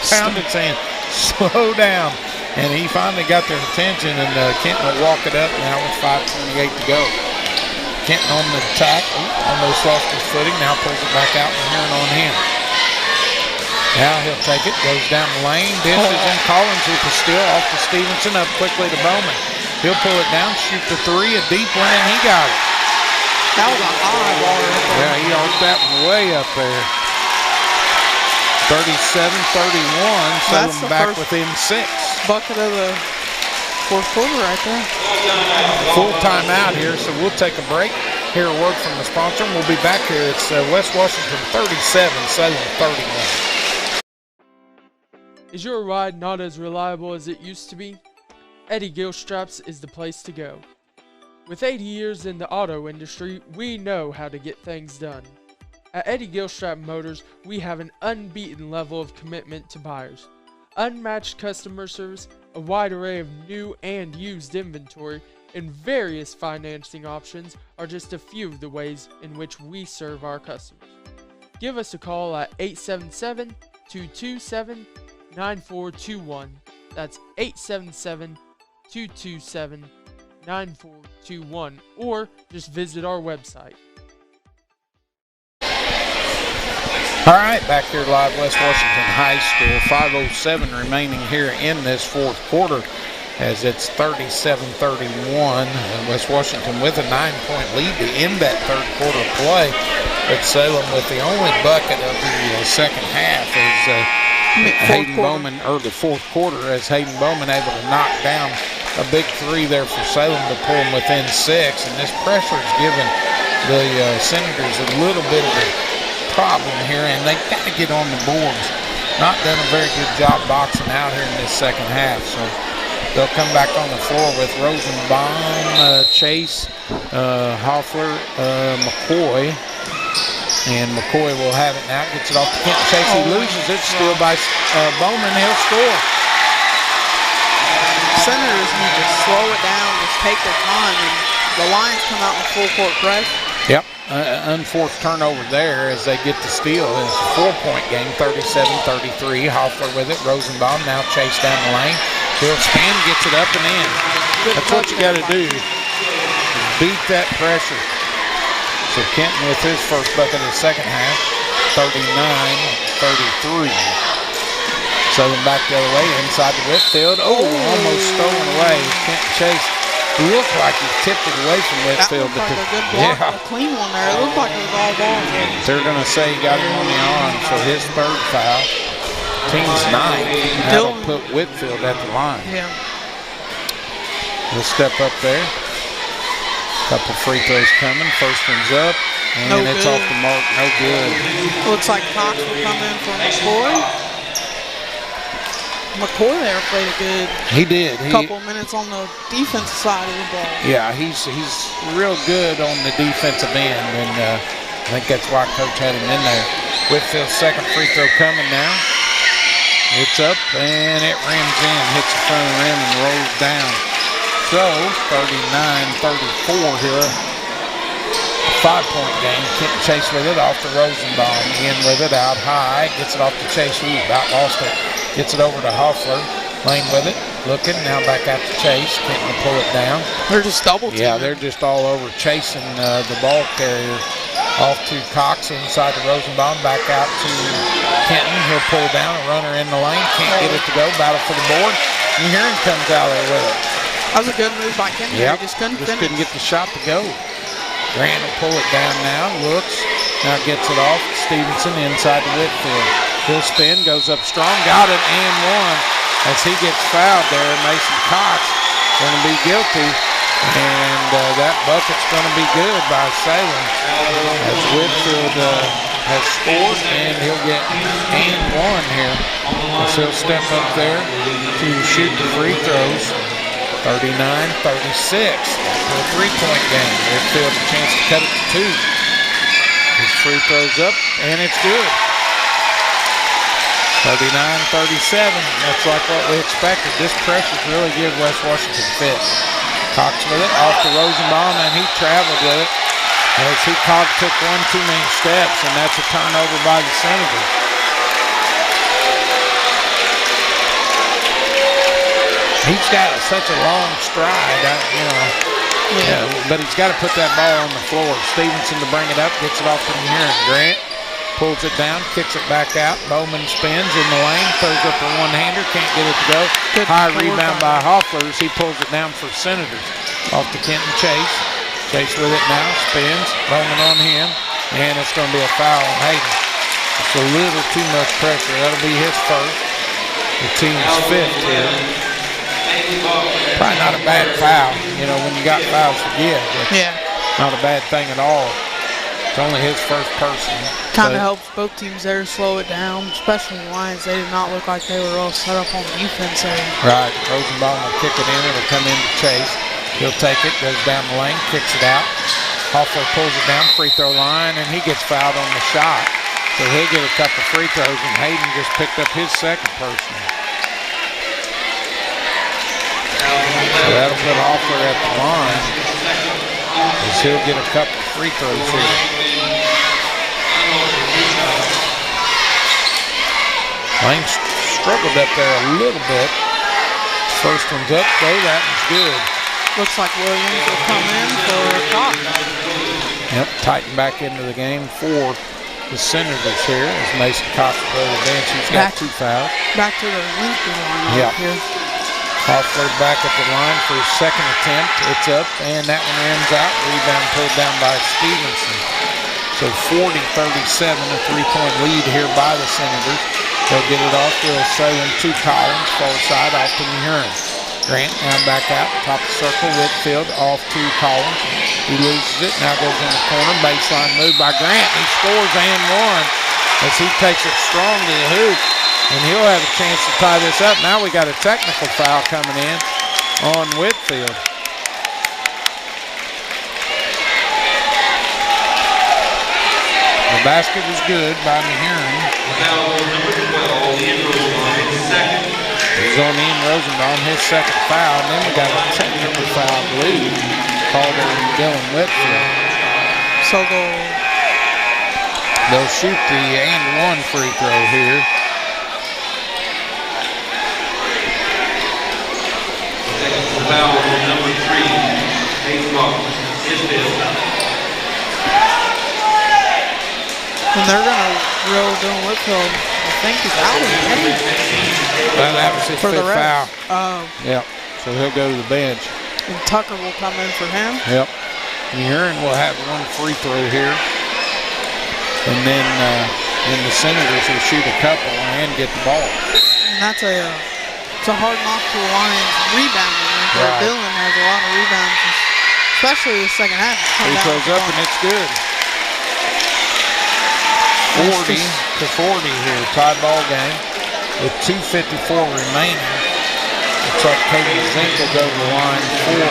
pounding saying, slow down. And he finally got their attention, and Kenton will walk it up now with 5:28 to go. Kenton on the attack. Almost lost his footing. Now pulls it back out. McHerron on him. Now he'll take it. Goes down the lane. Dishes and Collins with the steal off to Stevenson. Up quickly to Bowman. He'll pull it down. Shoot the 3. A deep one, and he got it. That was a high ball right there. Yeah, he arced that one way up there. 37-31. That's Salem the back first within 6. bucket of the fourth quarter right there. Full timeout here, so we'll take a break. Hear a word from the sponsor, and we'll be back here. It's West Washington 37, Salem 31. Is your ride not as reliable as it used to be? Eddie Gilstraps is the place to go. With 80 years in the auto industry, we know how to get things done. At Eddie Gilstrap Motors, we have an unbeaten level of commitment to buyers, unmatched customer service, a wide array of new and used inventory, and various financing options are just a few of the ways in which we serve our customers. Give us a call at 877-227-9421. That's 877-227-9421, or just visit our website. All right, back here live, West Washington High School. 5:07 remaining here in this fourth quarter as it's 37-31. West Washington with a 9-point lead to end that third quarter play. But Salem with the only bucket of the second half is Hayden Bowman, or the fourth quarter, as Hayden Bowman able to knock down a big three there for Salem to pull them within 6. And this pressure is giving the Senators a little bit of a problem here, and they've got to get on the boards. Not done a very good job boxing out here in this second half, so they'll come back on the floor with Rosenbaum, Chase, Hoffler, McCoy, and McCoy will have it now. Gets it off to Kenton Chase. He loses it, still by Bowman. He'll score. Senators need to slow it down, just take their time, and the Lions come out in full court press. Yep. Unforced turnover there as they get the steal. It's a 4-point game, 37-33. Hoffler with it. Rosenbaum now chase down the lane. He'll spin, gets it up and in. That's what you got to do. Beat that pressure. So Kenton with his first bucket of the second half, 39-33. Southern back the other way, inside the Whitfield. Oh, almost stolen away. Kenton Chase looked like he tipped it away from Whitfield. That looked like a good block, a clean one there. It looked like it was all ball. They're going to say he got him on the arm, so his third foul. Team's 9th. That'll put Whitfield at the line. Yeah. He'll step up there. Couple free throws coming. First one's up, and it's off the mark. No good. Looks like Cox will come in for McCoy. McCoy there played a good couple minutes on the defensive side of the ball. Yeah, he's real good on the defensive end, and I think that's why Coach had him in there. Whitfield's second free throw coming now. It's up, and it rims in, hits the front of the rim, and rolls down. So, 39-34 here. 5-point game. Kenton Chase with it off the Rosenbaum. In with it, out high. Gets it off to Chase. Ooh, about lost it. Gets it over to Hoffler. Lane with it. Looking. Now back out to Chase. Kenton will pull it down. They're just double teaming. Yeah, they're just all over chasing the ball carrier. Off to Cox inside the Rosenbaum. Back out to Kenton. He'll pull down. A runner in the lane. Can't get it to go. Battle for the board. And Heron comes out there with it. That was a good move by Kenton. Yep. He just couldn't finish. Couldn't get the shot to go. Grant will pull it down now. Looks. Now gets it off. Stevenson inside the Whitfield. He'll spin. Goes up strong. Got it and one. As he gets fouled there, Mason Cox going to be guilty. And that bucket's going to be good by Salem. As Whitfield has scored, and he'll get and one here. So he'll step up there to shoot the free throws. 39-36. For a 3-point game. Whitfield a chance to cut it to 2. His free throws up, and it's good. 39-37. That's like what we expected. This pressure's really give West Washington fits. Cox with it off the Rosenbaum, and he traveled with it. As he took one too many steps, and that's a turnover by the Senators. He's got such a long stride, but he's got to put that ball on the floor. Stevenson to bring it up, gets it off from here. Grant pulls it down, kicks it back out. Bowman spins in the lane, throws up a one-hander, can't get it to go. High rebound by Hoffler as he pulls it down for Senators. Off to Kenton Chase. Chase with it now, spins, Bowman on him, and it's going to be a foul on Hayden. It's a little too much pressure. That'll be his first. The team's fifth here. Probably not a bad foul. You know, when you got fouls to give, it's not a bad thing at all. It's only his first person. Kind of helps both teams there slow it down, especially the Lions. They did not look like they were all set up on defense there. Right. Rosenbaum will kick it in. It'll come into Chase. He'll take it, goes down the lane, kicks it out. Hoffler pulls it down, free throw line, and he gets fouled on the shot. So he'll get a couple free throws, and Hayden just picked up his second personal. So that'll put Hoffler at the line, as he'll get a couple free throws here. Lane struggled up there a little bit. First one's up, though. That one's good. Looks like Williams will come in for Cox. Yep, tighten back into the game for the Senators here as Mason Cox will go to the bench. He's got 2 fouls. Back to the Lincoln line here. Hoffler back at the line for his second attempt. It's up, and that one rims out. Rebound pulled down by Stevenson. So 40-37, a 3-point lead here by the Senators. They'll get it off to Salem to Collins, far side off to Muhurin. Grant now back out, top of the circle, Whitfield off to Collins. He loses it, now goes in the corner, baseline move by Grant. He scores and one as he takes it strong to the hoop. And he'll have a chance to tie this up. Now we got a technical foul coming in on Whitfield. The basket was good by Muhurin. It was on Ian Rosenbaum, his second foul, and then we got a technical foul, I believe, called on Dylan Whitfield. So they'll shoot the and one free throw here. Foul number 3, Hayden Whitfield. And they're going to reel Dylan Whitfield. I think he's out of the Well, that was his fifth foul. Yep. So he'll go to the bench. And Tucker will come in for him. Yep. Muhurin will have one free throw here. And then the Senators will shoot a couple and get the ball. And that's it's a hard knock to the Lions rebounding. Right. Dylan has a lot of rebounds, especially the second half. He throws up and it's good. 40-40 here, tie ball game with 2:54 remaining. Looks like Cody Zink will go to the line for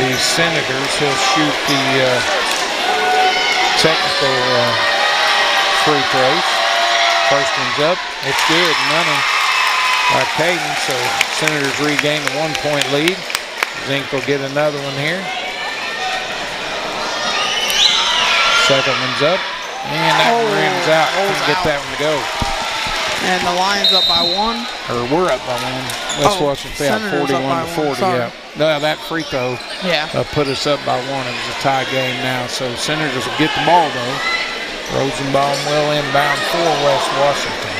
the Senators. He'll shoot the technical free throws. First one's up, it's good, money by Caden, so Senators regain a 1-point lead. Zink will get another one here. Second one's up. And that one rims out. Couldn't get that one to go. And the Lions up by 1. Or we're up by 1. West Washington 41-40. Yeah. No, that free throw put us up by 1. It was a tie game now. So Senators will get the ball though. Rosenbaum will inbound for West Washington.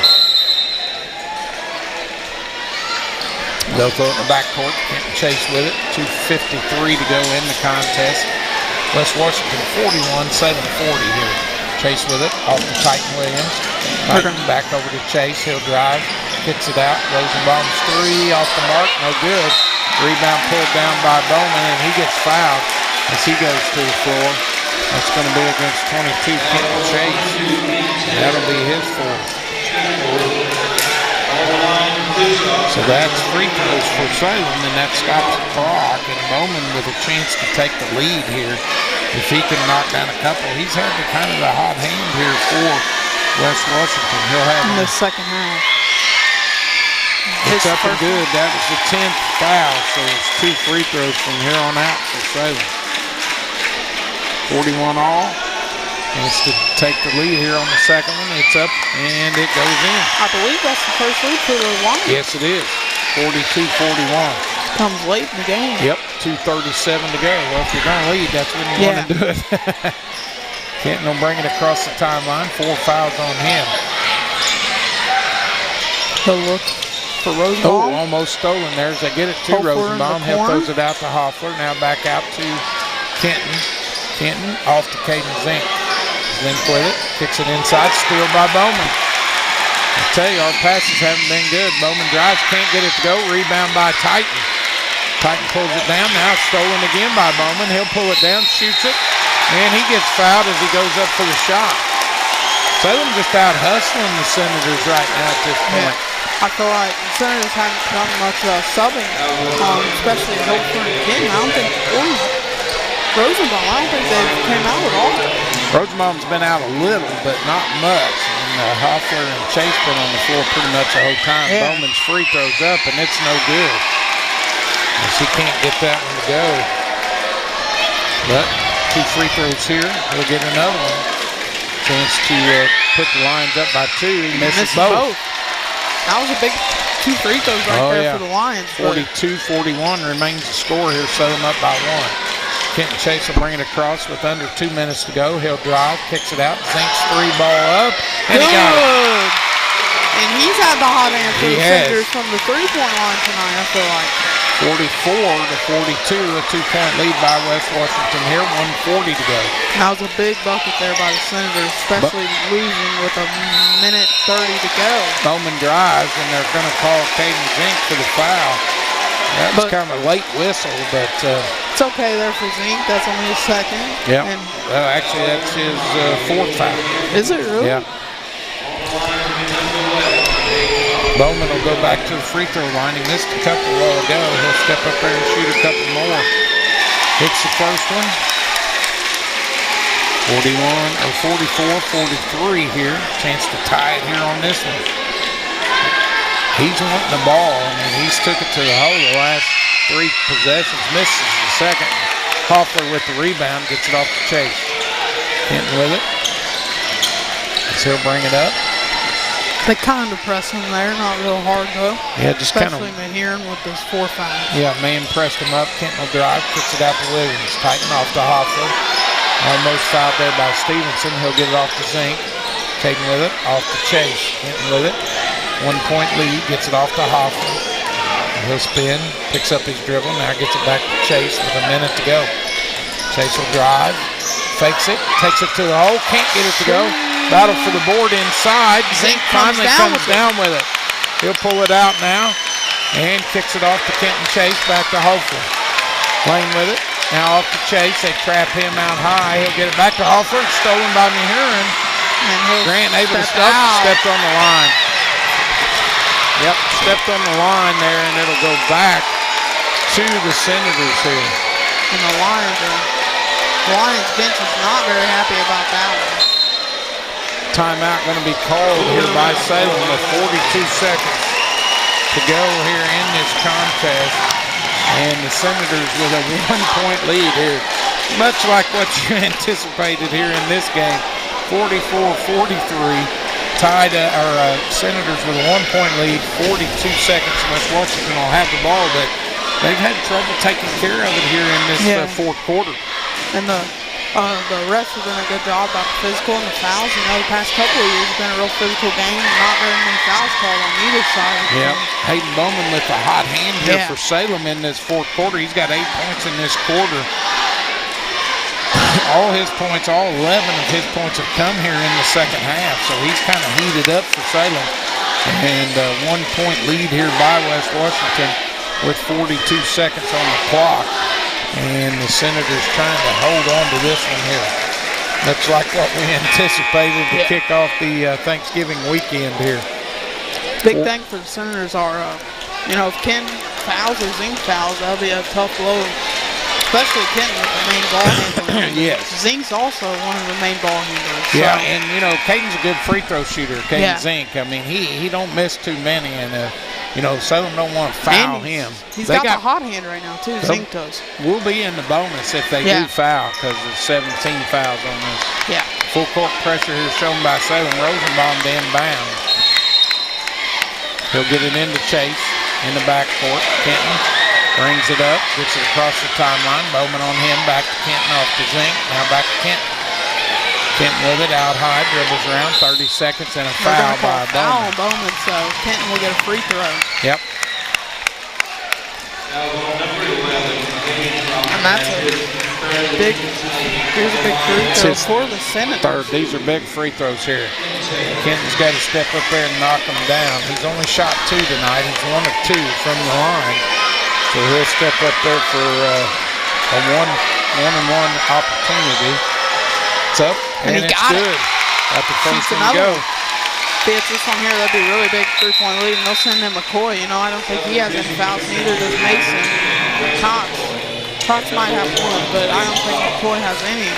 They'll throw it in the backcourt. Can't chase with it. 2:53 to go in the contest. West Washington 41, 7-40 here. Chase with it, off to Titan Williams. Titan back over to Chase, he'll drive, kicks it out. Rosenbaum's 3 off the mark, no good. Rebound pulled down by Bowman, and he gets fouled as he goes to the floor. That's going to be against 22, Kenton Chase. That'll be his fourth. So that's free throws for Salem, and that stops the clock. And Bowman with a chance to take the lead here. If he can knock down a couple, he's had the kind of the hot hand here for West Washington. He'll have in the second half. It's up and good. That was the 10th foul, so it's 2 free throws from here on out for Salem. 41 all. Wants to take the lead here on the second one. It's up and it goes in. I believe that's the first lead for the Lions. Yes, it is. 42-41. Comes late in the game. Yep, 2:37 to go. Well, if you're going to lead, that's when you want to do it. Kenton will bring it across the timeline. 4 fouls on him. He'll look for Rosenbaum. Oh, almost stolen there as they get it to Rosenbaum. He throws it out to Hoffler. Now back out to Kenton off to Caden Zink. Zink with it, kicks it inside, steal by Bowman. I tell you, our passes haven't been good. Bowman drives, can't get it to go. Rebound by Titan. Titan pulls it down. Now it's stolen again by Bowman. He'll pull it down, shoots it, and he gets fouled as he goes up for the shot. Salem just out hustling the Senators right now at this point. I feel like the Senators haven't done much subbing, especially Hofer and King. I don't think Rosenbaum, I don't think they came out at all. Rosenbaum's been out a little, but not much. And Hoffler and Chase been on the floor pretty much the whole time. Yeah. Bowman's free throws up, and it's no good. As he can't get that one to go. But 2 free throws here. He'll get another one. Chance to put the lines up by 2. He misses both. That was a big 2 free throws right there for the Lions. 42-41 remains the score here. Set them up by 1. Kenton Chase will bring it across with under 2 minutes to go. He'll drive, kicks it out. Zink's 3 ball up, and he got it. And he's had the hot hand for He the has. Senators from the 3-point line tonight, I feel like. 44-42, a 2-point lead by West Washington here. 1:40 to go. That was a big bucket there by the Senators, especially losing with a minute 30 to go. Bowman drives, and they're going to call Caden Zink for the foul. That was kind of a late whistle, but it's okay there for Zink. That's only his second. yeah. And Actually, that's his 4th foul. is it really? Yeah. Bowman will go back to the free throw line. He missed a couple a while ago. He'll step up there and shoot a couple more. Hits the first one. 44-43 here. Chance to tie it here on this one. He's wanting the ball. I mean, he's took it to the hole the last 3 possessions. Misses the second. Hoffler with the rebound. Gets it off to Chase. Kenton with it. He'll bring it up. They kind of press him there, not real hard though. Yeah, just kind of. Especially Mahiran with those 4 fouls. Yeah, man pressed him up. Kenton will drive, kicks it out to Williams. Tighten off to Hoffler. Almost fouled there by Stevenson. He'll get it off to Zink. Caden with it, off to Chase. Kenton with it. 1-point lead, gets it off to Hoffler. He'll spin, picks up his dribble. Now gets it back to Chase with a minute to go. Chase will drive, fakes it, takes it to the hole, can't get it to go. Battle for the board inside. Zink finally comes down with it. He'll pull it out now and kicks it off to Kenton Chase, back to Hoffler. Lane with it. Now off to Chase. They trap him out high. He'll get it back to Hoffler. Stolen by Mahiran. Grant able to step, stepped on the line. Yep, stepped on the line there, and it'll go back to the Senators here. And the Lions bench is not very happy about that one. Timeout going to be called here by Salem with 42 seconds to go here in this contest. And the Senators with a 1-point lead here. Much like what you anticipated here in this game. 44-43. Tied, Senators with a 1-point lead. 42 seconds. West Washington will have the ball, but they've had trouble taking care of it here in this 4th quarter. And the refs have done a good job about the physical and the fouls. You know, the past couple of years it's been a real physical game. Not very many fouls called on either side. Yeah, Hayden Bowman with the hot hand here for Salem in this 4th quarter. He's got 8 points in this quarter. All his points, all 11 of his points have come here in the second half. So he's kind of heated up for Salem. And 1-point lead here by West Washington with 42 seconds on the clock. And the Senators trying to hold on to this one here. That's like what we anticipated to kick off the Thanksgiving weekend here. Big thing for the Senators are, if Ken fouls or Zink fouls, that'll be a tough blow. Especially Kenton with the main ball handler. Yes. Zink's also one of the main ball handlers. Yeah, and Caden's a good free throw shooter, Caden Yeah. Zink. I mean, he don't miss too many, and Salem don't want to foul him. He's got the hot hand right now too. Zink does. We'll be in the bonus if they do foul, because there's 17 fouls on this. Yeah. Full court pressure here shown by Salem. Rosenbaum to inbound. He'll get it into Chase in the backcourt. Kenton brings it up, gets it across the timeline. Bowman on him, back to Kenton, off to Zink. Now back to Kenton. Kenton with it, out high, dribbles around, 30 seconds, and a foul by Bowman. Bowman, so Kenton will get a free throw. Yep. And that's a Big, here's a big free throw for the Senators. Third. These are big free throws here. Kenton's got to step up there and knock them down. He's only shot 2 tonight. He's 1 of 2 from the line. So he'll step up there for a one-and-one opportunity. It's up, and it's good. Got the first one to go. If he hits this one here, that'd be a really big three-point lead, and they'll send in McCoy. You know, I don't think he has any fouls, neither does Mason. Cox might have 1, but I don't think McCoy has any.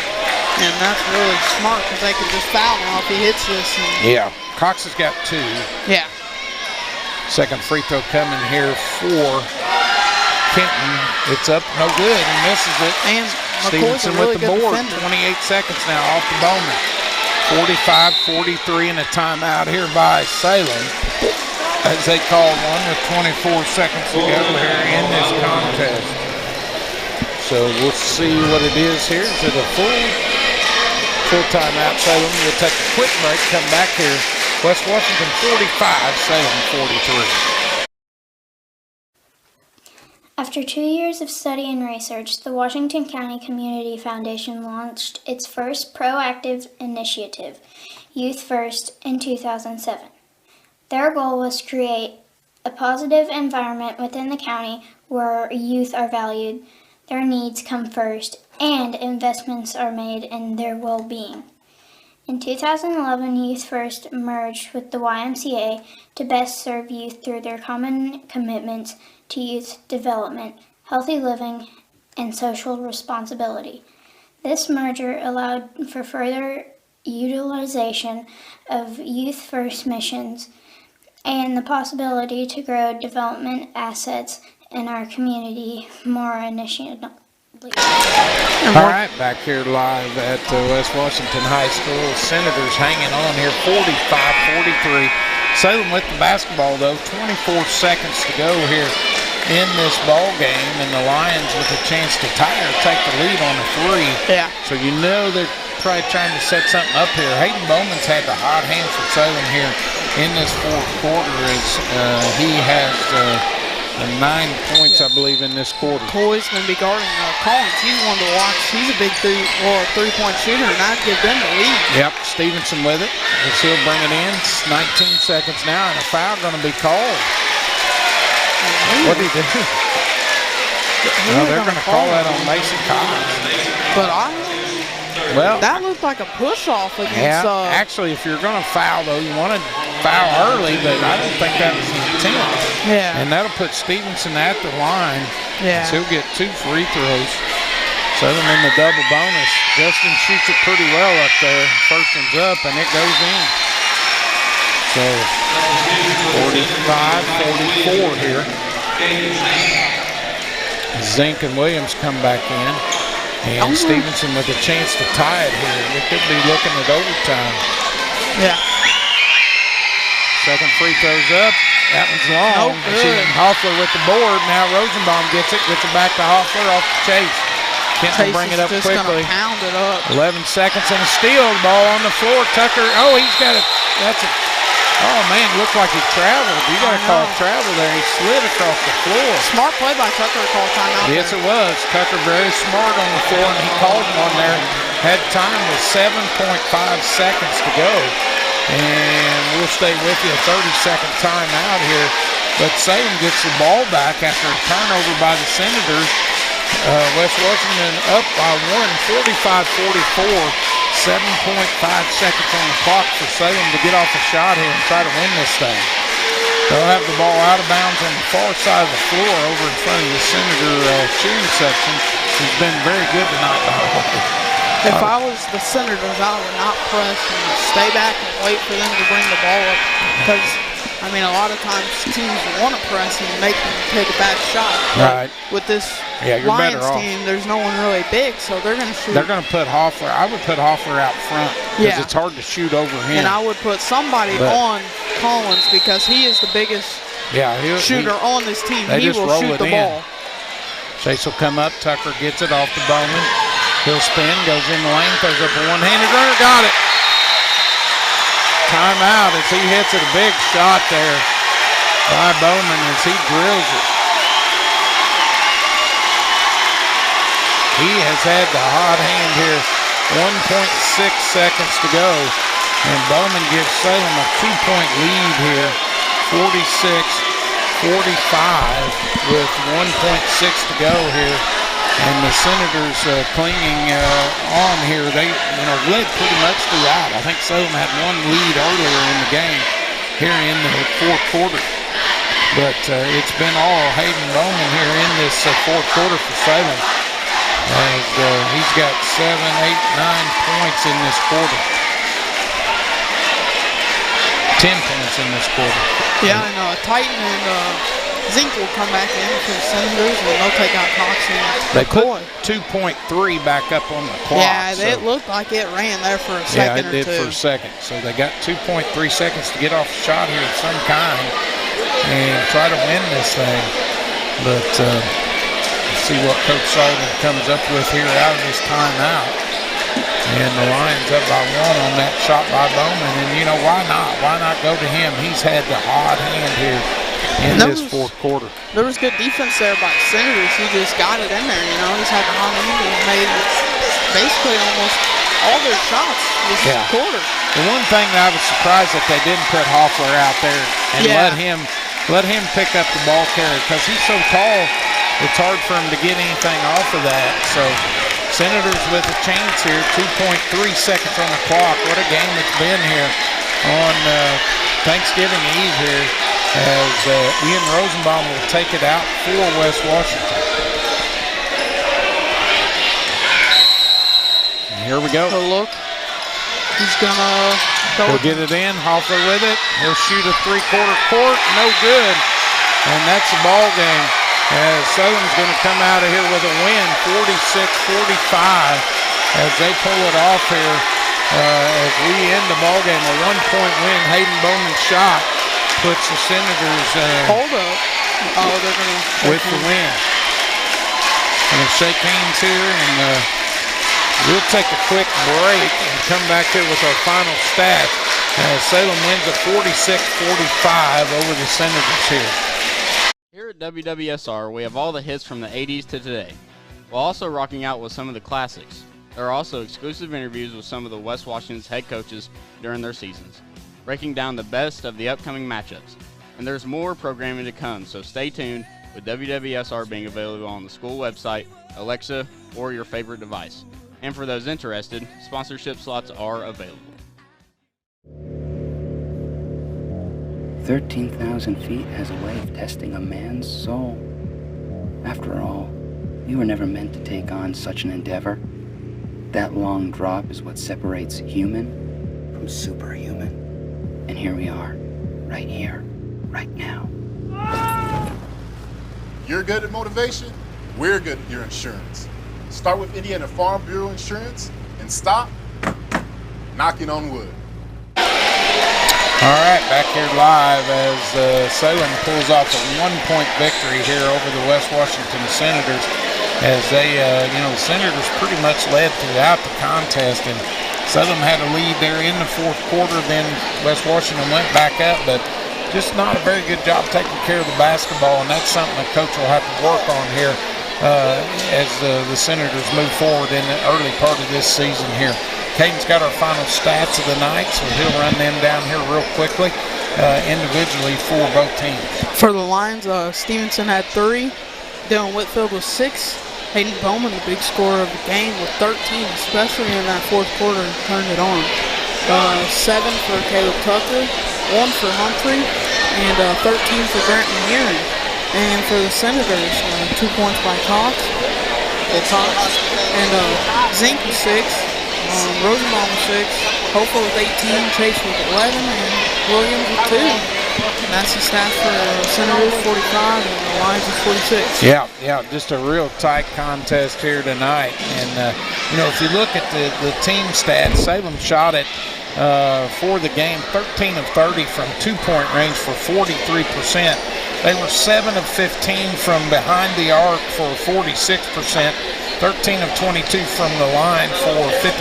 And that's really smart because they could just foul now if he hits this. Yeah, Cox has got 2. Yeah. Second free throw coming here for Kenton. It's up, no good. He misses it. And Stevenson really with the board. Defender. 28 seconds now off the Bowman. 45-43 and a timeout here by Salem as they call one with 24 seconds to go here in this contest. So we'll see what it is here. Is it a full timeout? Salem will take a quick break, come back here. West Washington 45, Salem 43. After 2 years of study and research, the Washington County Community Foundation launched its first proactive initiative, Youth First, in 2007. Their goal was to create a positive environment within the county where youth are valued, their needs come first, and investments are made in their well-being. In 2011, Youth First merged with the YMCA to best serve youth through their common commitments to youth development, healthy living, and social responsibility. This merger allowed for further utilization of Youth First missions and the possibility to grow development assets in our community more initially. All right, back here live at West Washington High School. Senators hanging on here, 45-43. Salem with the basketball, though. 24 seconds to go here in this ball game, and the Lions with a chance to tie or take the lead on a 3. Yeah. So you know they're probably trying to set something up here. Hayden Bowman's had the hot hand for Salem here in this fourth quarter as he has 9 points, I believe, in this quarter. Coy's going to be guarding Collins. He's one to watch. He's a big three-point shooter, and I'd give them the lead. Yep, Stevenson with it. As he'll bring it in. It's 19 seconds now, and a foul going to be called. What did he do? Well, they're going to call that on Mason Collins. But that looked like a push-off against... actually, if you're going to foul, though, you want to foul early, but I don't think that was the intent. Yeah. And that'll put Stevenson at the line. Yeah. So he'll get 2 free throws. Southern in the double bonus. Justin shoots it pretty well up there. First one's up, and it goes in. So 45-44 here. Zink and Williams come back in. And Stevenson with a chance to tie it here. We could be looking at overtime. Yeah. Second free throw's up. That one's long. Hoffler with the board. Now Rosenbaum gets it back to Hoffler off the chase. Kenton bring it up just quickly. Pound it up. 11 seconds and a steal. Ball on the floor. Tucker. Oh, he's got it. Oh, man, looked like he traveled. You got to call travel there. He slid across the floor. Smart play by Tucker to call timeout. Yes, it was. Tucker very smart on the floor, and he called one there. Had time with 7.5 seconds to go. And we'll stay with you. A 30-second timeout here. But Salem gets the ball back after a turnover by the Senators. West Washington up by 45-44. 7.5 seconds on the clock for Salem to get off a shot here and try to win this thing. They'll have the ball out of bounds on the far side of the floor over in front of the Senator cheering section, who's been very good tonight, by the way. If I was the Senators, I would not press and stay back and wait for them to bring the ball up. Because, I mean, a lot of times teams want to press and make them take a bad shot. Right. With this Lions team, there's no one really big, so they're going to shoot. They're going to put Hoffler. I would put Hoffler out front because it's hard to shoot over him. And I would put somebody on Collins because he is the biggest shooter on this team. He will shoot the ball. Chase will come up. Tucker gets it off the Bowman. He'll spin, goes in the lane, throws up a one-handed runner. Got it. Timeout as he hits it. A big shot there by Bowman as he drills it. He has had the hot hand here. 1.6 seconds to go. And Bowman gives Salem a 2-point lead here. 46-45 with 1.6 to go here. And the Senators clinging on here. They led pretty much throughout. I think Salem had one lead earlier in the game here in the fourth quarter. But it's been all Hayden Bowman here in this fourth quarter for Salem. As he's got 7, 8, 9 points in this quarter. 10 points in this quarter. Yeah, and Titan and Zink will come back in for the Senators, and they'll take out Cox and They McCoy. put 2.3 back up on the clock. Yeah, it looked like it ran there for a second or two. Yeah, it did for a second. So they got 2.3 seconds to get off a shot here of some kind and try to win this thing. But let's see what Coach Sullivan comes up with here out of this timeout. And the Lions up by 1 on that shot by Bowman. And, why not? Why not go to him? He's had the hot hand here in this fourth quarter. There was good defense there by the Senators. He just got it in there, He's had the hot hand and made basically almost all their shots this quarter. The one thing that I was surprised that they didn't put Hoffler out there and let him pick up the ball carrier because he's so tall, it's hard for him to get anything off of that. So Senators with a chance here, 2.3 seconds on the clock. What a game it's been here on Thanksgiving Eve here as Ian Rosenbaum will take it out for West Washington. And here we go. So look, he's gonna He'll get it in, Hoffler with it. He'll shoot a three-quarter court, no good. And that's the ball game. As Salem's going to come out of here with a win, 46-45, as they pull it off here. As we end the ball game, a 1-point win. Hayden Bowman's shot puts the Senators hold up. Oh, they're going to with the win. Going to shake hands here, and we'll take a quick break and come back here with our final stats. Salem wins at 46-45 over the Senators here. Here at WWSR, we have all the hits from the 80s to today, while also rocking out with some of the classics. There are also exclusive interviews with some of the West Washington's head coaches during their seasons, breaking down the best of the upcoming matchups. And there's more programming to come, so stay tuned with WWSR being available on the school website, Alexa, or your favorite device. And for those interested, sponsorship slots are available. 13,000 feet has a way of testing a man's soul. After all, you were never meant to take on such an endeavor. That long drop is what separates human from superhuman. And here we are, right here, right now. You're good at motivation, we're good at your insurance. Start with Indiana Farm Bureau Insurance and stop knocking on wood. All right, back here live as Salem pulls off a 1-point victory here over the West Washington Senators. As they, the Senators pretty much led throughout the contest, and Salem had a lead there in the fourth quarter. Then West Washington went back up, but just not a very good job taking care of the basketball, and that's something the coach will have to work on here as the Senators move forward in the early part of this season here. Caden's got our final stats of the night, so he'll run them down here real quickly individually for both teams. For the Lions, Stevenson had 3, Dylan Whitfield was 6, Hayden Bowman, the big scorer of the game, with 13, especially in that fourth quarter, turned it on. 7 for Caleb Tucker, 1 for Humphrey, and 13 for Grant Heron. And for the Senators, 2 points by Cox, and Zink was 6. Rosenbaum with 6, Hofer with 18, Chase with 11, and Williams with 2. And that's the stats for Senators 45 and the Lions is 46. Yeah, just a real tight contest here tonight. And, if you look at the team stats, Salem shot it for the game 13 of 30 from 2-point range for 43%. They were 7 of 15 from behind the arc for 46%. 13 of 22 from the line for 59%,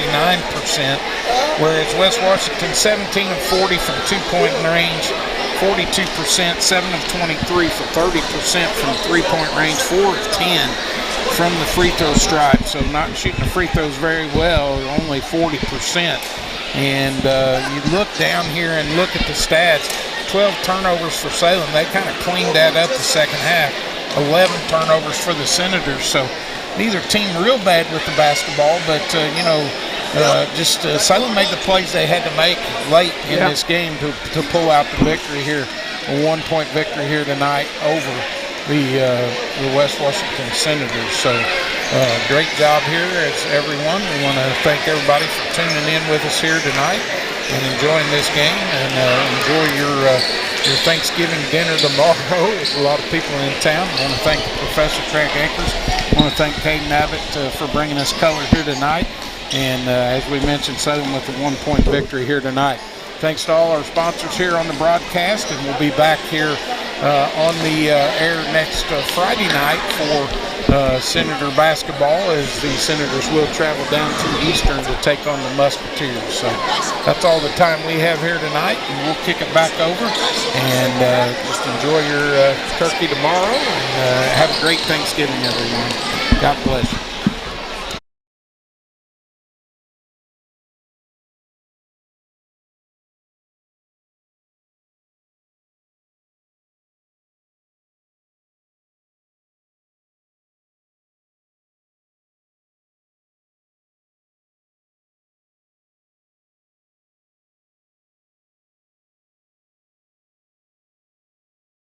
whereas West Washington 17 of 40 from 2-point range, 42%, 7 of 23 for 30% from 3-point range, 4 of 10 from the free throw stripe, so not shooting the free throws very well, only 40%. And you look down here and look at the stats, 12 turnovers for Salem. They kind of cleaned that up the second half. 11 turnovers for the Senators. So neither team real bad with the basketball, but Salem made the plays they had to make late in this game to pull out the victory here, a 1-point victory here tonight over the West Washington Senators. So great job here as everyone. We want to thank everybody for tuning in with us here tonight and enjoying this game, and enjoy your Thanksgiving dinner tomorrow. There's a lot of people in town. I want to thank Professor Craig Akers. I want to thank Caden Abbott for bringing us color here tonight. And as we mentioned, Salem with a 1-point victory here tonight. Thanks to all our sponsors here on the broadcast, and we'll be back here on the air next Friday night for Senator basketball, as the Senators will travel down to Eastern to take on the Musketeers. So that's all the time we have here tonight, and we'll kick it back over and just enjoy your turkey tomorrow, and have a great Thanksgiving, everyone. God bless you.